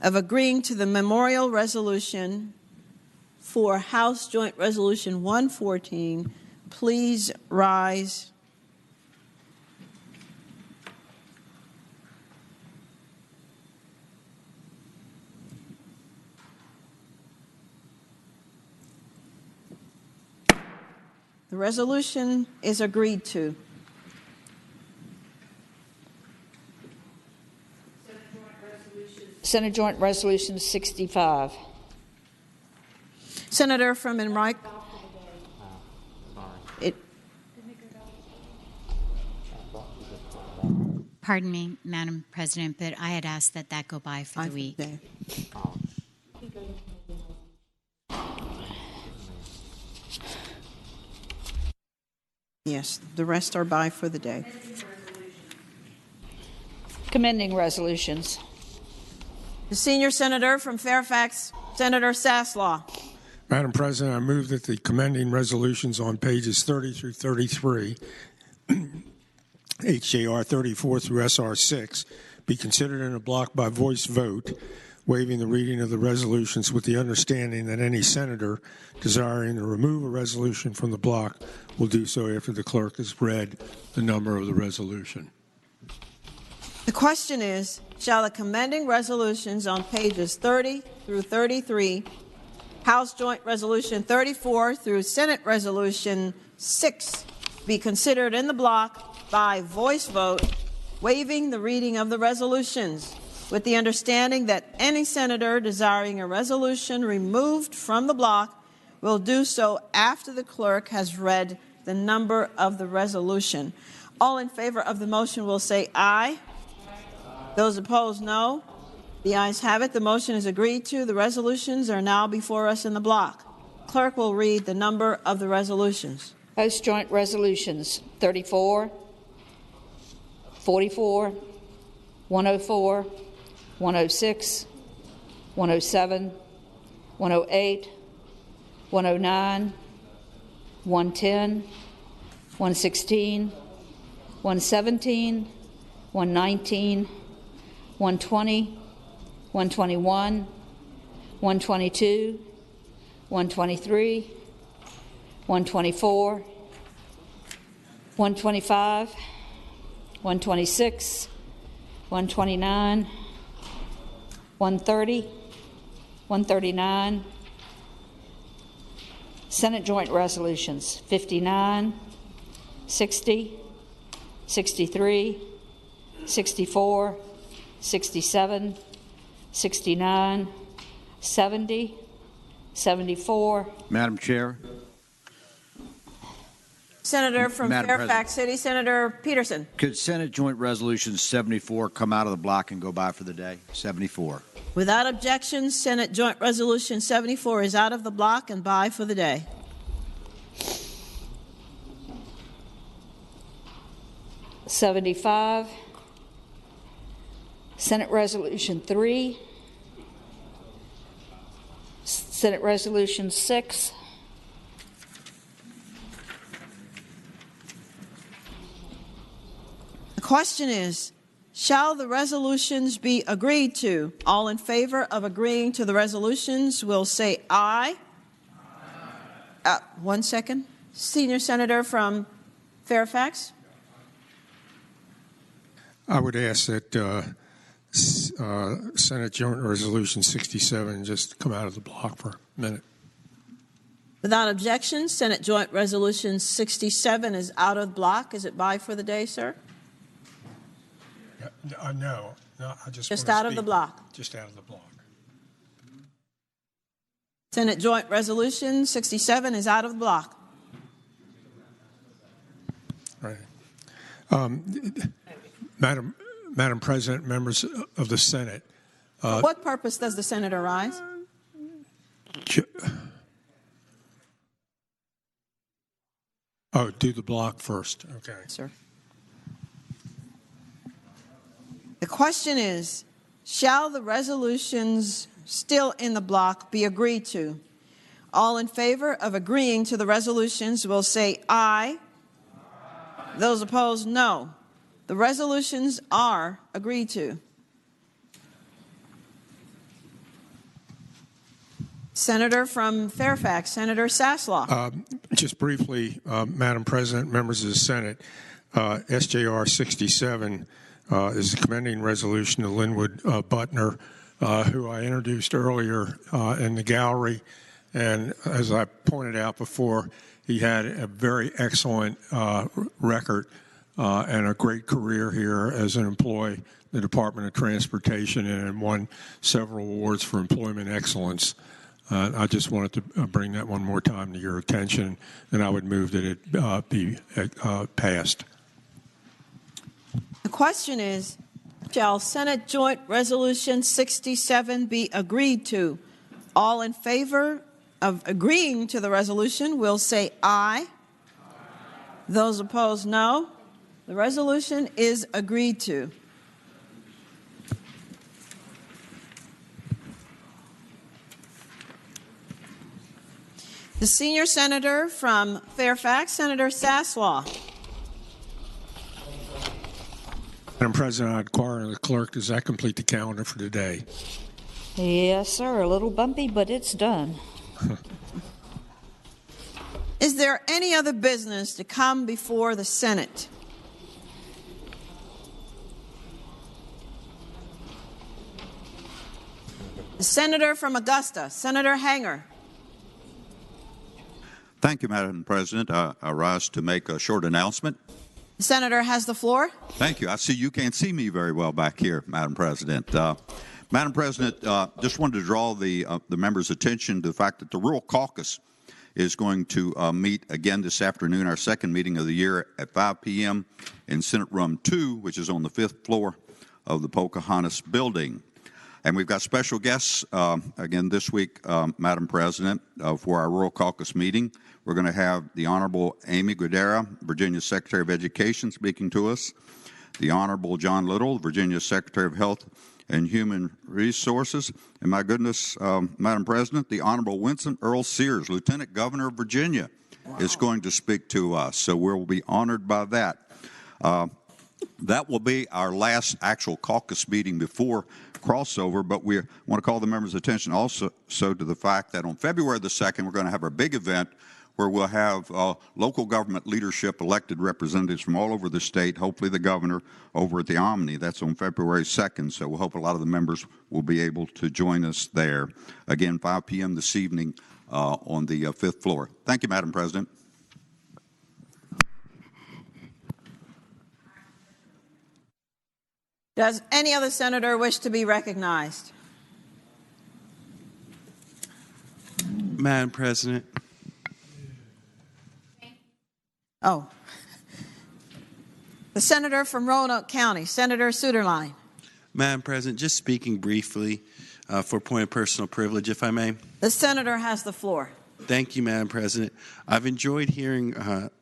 of agreeing to the memorial resolution for House Joint Resolution 114, please rise. The resolution is agreed to. Senate Joint Resolution 65. Senator from Enright. Pardon me, Madam President, but I had asked that that go by for the week. Yes, the rest are by for the day. Commending resolutions. The senior senator from Fairfax, Senator Saslaw. Madam President, I move that the commending resolutions on pages 30 through 33, HJR 34 through SR 6, be considered in a block by voice vote, waiving the reading of the resolutions with the understanding that any senator desiring to remove a resolution from the block will do so after the clerk has read the number of the resolution. The question is, shall the commending resolutions on pages 30 through 33, House Joint Resolution 34 through Senate Resolution 6 be considered in the block by voice vote, waiving the reading of the resolutions, with the understanding that any senator desiring a resolution removed from the block will do so after the clerk has read the number of the resolution. All in favor of the motion will say aye. Those opposed, no. The ayes have it. The motion is agreed to. The resolutions are now before us in the block. Clerk will read the number of the resolutions. House Joint Resolutions 34, 44, 104, 106, 107, 108, 109, 110, 116, 117, 119, 120, 121, 122, 123, 124, 125, 126, 129, 130, 139. Senate Joint Resolutions 59, 60, 63, 64, 67, 69, 70, 74. Madam Chair. Senator from Madam Fairfax City, Senator Peterson. Could Senate Joint Resolution 74 come out of the block and go by for the day? 74. Without objection, Senate Joint Resolution 74 is out of the block and by for the day. '75, Senate Resolution 3, Senate Resolution 6, The question is, shall the resolutions be agreed to? All in favor of agreeing to the resolutions will say aye. 1 second. Senior Senator from Fairfax. I would ask that Senate Joint Resolution 67 just come out of the block for a minute. Without objection, Senate Joint Resolution 67 is out of block. Is it by for the day, sir? No, I just out of the block. Just out of the block. Senate Joint Resolution 67 is out of the block. Right. Madam President, members of the Senate. For what purpose does the senator rise? Do the block first. Okay. Sir. The question is, shall the resolutions still in the block be agreed to? All in favor of agreeing to the resolutions will say aye. Those opposed, no. The resolutions are agreed to. Senator from Fairfax, Senator Saslaw. Just briefly, Madam President, members of the Senate, SJR 67 is a commending resolution to Linwood Butner, who I introduced earlier in the gallery. And as I pointed out before, he had a very excellent record and a great career here as an employee in the Department of Transportation and won several awards for employment excellence. I just wanted to bring that one more time to your attention, and I would move that it be passed. The question is, shall Senate Joint Resolution 67 be agreed to? All in favor of agreeing to the resolution will say aye. Those opposed, no. The resolution is agreed to. The senior senator from Fairfax, Senator Sasslaw. Madam President, I inquire the clerk, does that complete the calendar for today? Yes, sir. A little bumpy, but it's done. Is there any other business to come before the Senate? The senator from Augusta, Senator Hanger. Thank you, Madam President. I rise to make a short announcement. The senator has the floor. Thank you. I see you can't see me very well back here, Madam President. Madam President, just wanted to draw the members' attention to the fact that the Rural Caucus is going to meet again this afternoon, our second meeting of the year at 5 p.m. in Senate Room 2, which is on the 5th floor of the Pocahontas building. And we've got special guests again this week, Madam President, for our Rural Caucus meeting. We're going to have the Honorable Amy Guidera, Virginia Secretary of Education, speaking to us. The Honorable John Little, Virginia Secretary of Health and Human Resources. And my goodness, Madam President, the Honorable Winston Earl Sears, Lieutenant Governor of Virginia, is going to speak to us. So we'll be honored by that. That will be our last actual caucus meeting before crossover, but we want to call the members' attention also to the fact that on February the 2nd, we're going to have our big event where we'll have local government leadership, elected representatives from all over the state, hopefully the governor over at the Omni. That's on February 2nd, so we hope a lot of the members will be able to join us there. Again, 5 p.m. this evening on the 5th floor. Thank you, Madam President. Does any other senator wish to be recognized? Madam President. Oh. The senator from Roanoke County, Senator Suderline. Madam President, just speaking briefly for a point of personal privilege, if I may. The senator has the floor. Thank you, Madam President. I've enjoyed hearing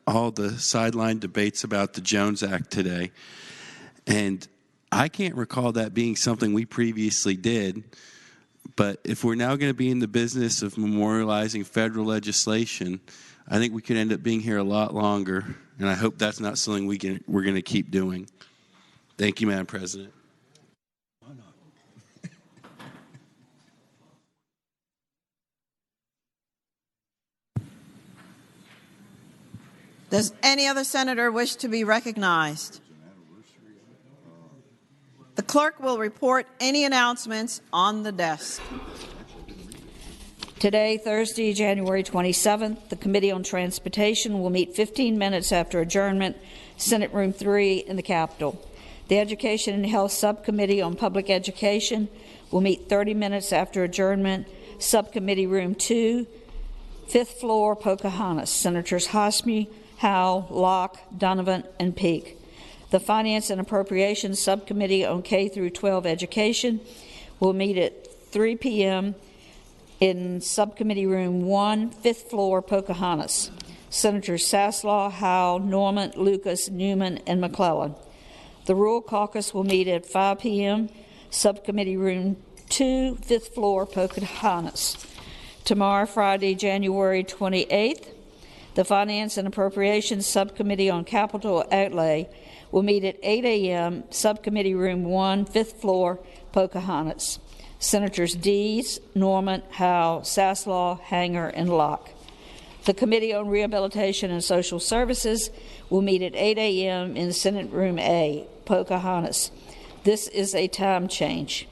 all the sideline debates about the Jones Act today. And I can't recall that being something we previously did. But if we're now going to be in the business of memorializing federal legislation, I think we could end up being here a lot longer. And I hope that's not something we're going to keep doing. Thank you, Madam President. Does any other senator wish to be recognized? The clerk will report any announcements on the desk. Today, Thursday, January 27th, the Committee on Transportation will meet 15 minutes after adjournment, Senate Room 3 in the Capitol. The Education and Health Subcommittee on Public Education will meet 30 minutes after adjournment, Subcommittee Room 2, 5th floor, Pocahontas. Senators Hosmer, Howell, Locke, Donovan, and Peake. The Finance and Appropriations Subcommittee on K through 12 Education will meet at 3 p.m. in Subcommittee Room 1, 5th floor, Pocahontas. Senators Sasslaw, Howell, Norman, Lucas, Newman, and McClellan. The Rural Caucus will meet at 5 p.m. Subcommittee Room 2, 5th floor, Pocahontas. Tomorrow, Friday, January 28th, the Finance and Appropriations Subcommittee on Capital Outlay will meet at 8 a.m. Subcommittee Room 1, 5th floor, Pocahontas. Senators Dees, Norman, Howell, Sasslaw, Hanger, and Locke. The Committee on Rehabilitation and Social Services will meet at 8 a.m. in Senate Room A, Pocahontas. This is a time change.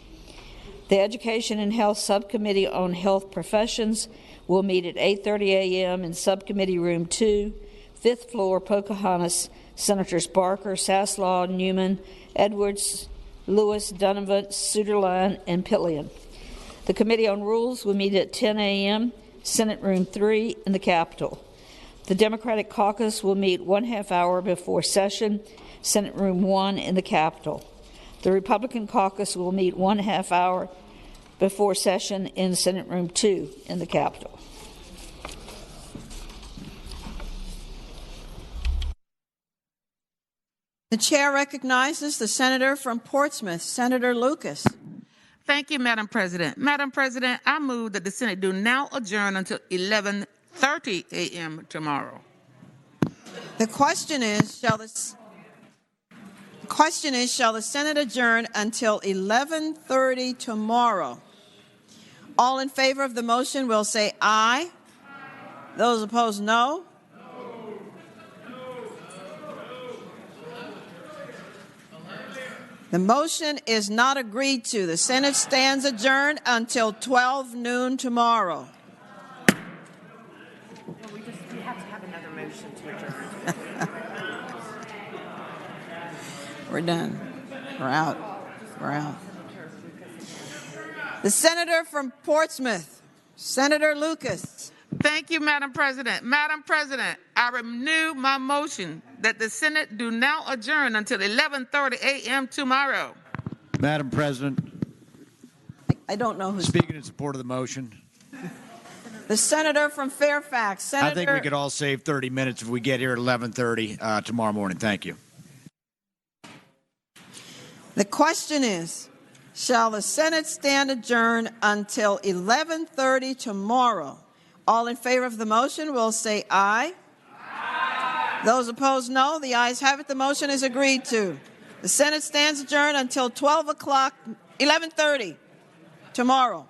The Education and Health Subcommittee on Health Professions will meet at 8:30 a.m. in Subcommittee Room 2, 5th floor, Pocahontas. Senators Barker, Sasslaw, Newman, Edwards, Lewis, Donovan, Suderline, and Pillion. The Committee on Rules will meet at 10 a.m., Senate Room 3 in the Capitol. The Democratic Caucus will meet 1/2 hour before session, Senate Room 1 in the Capitol. The Republican Caucus will meet 1/2 hour before session in Senate Room 2 in the Capitol. The chair recognizes the senator from Portsmouth, Senator Lucas. Thank you, Madam President. Madam President, I move that the Senate do now adjourn until 11:30 11:30 a.m. tomorrow. The question is, shall the Senate adjourn until 11:30 tomorrow? All in favor of the motion will say aye. Those opposed, no. The motion is not agreed to. The Senate stands adjourned until 12 noon tomorrow. We have to have another motion to adjourn. We're done. We're out. We're out. The senator from Portsmouth, Senator Lucas. Thank you, Madam President. Madam President, I renew my motion that the Senate do now adjourn until 11:30 a.m. tomorrow. Madam President, I don't know who's speaking in support of the motion. The senator from Fairfax, Senator. I think we could all save 30 minutes if we get here at 11:30 tomorrow morning. Thank you. The question is, shall the Senate stand adjourned until 11:30 tomorrow? All in favor of the motion will say aye. Aye. Those opposed, no. The ayes have it. The motion is agreed to. The Senate stands adjourned until 11:30 tomorrow.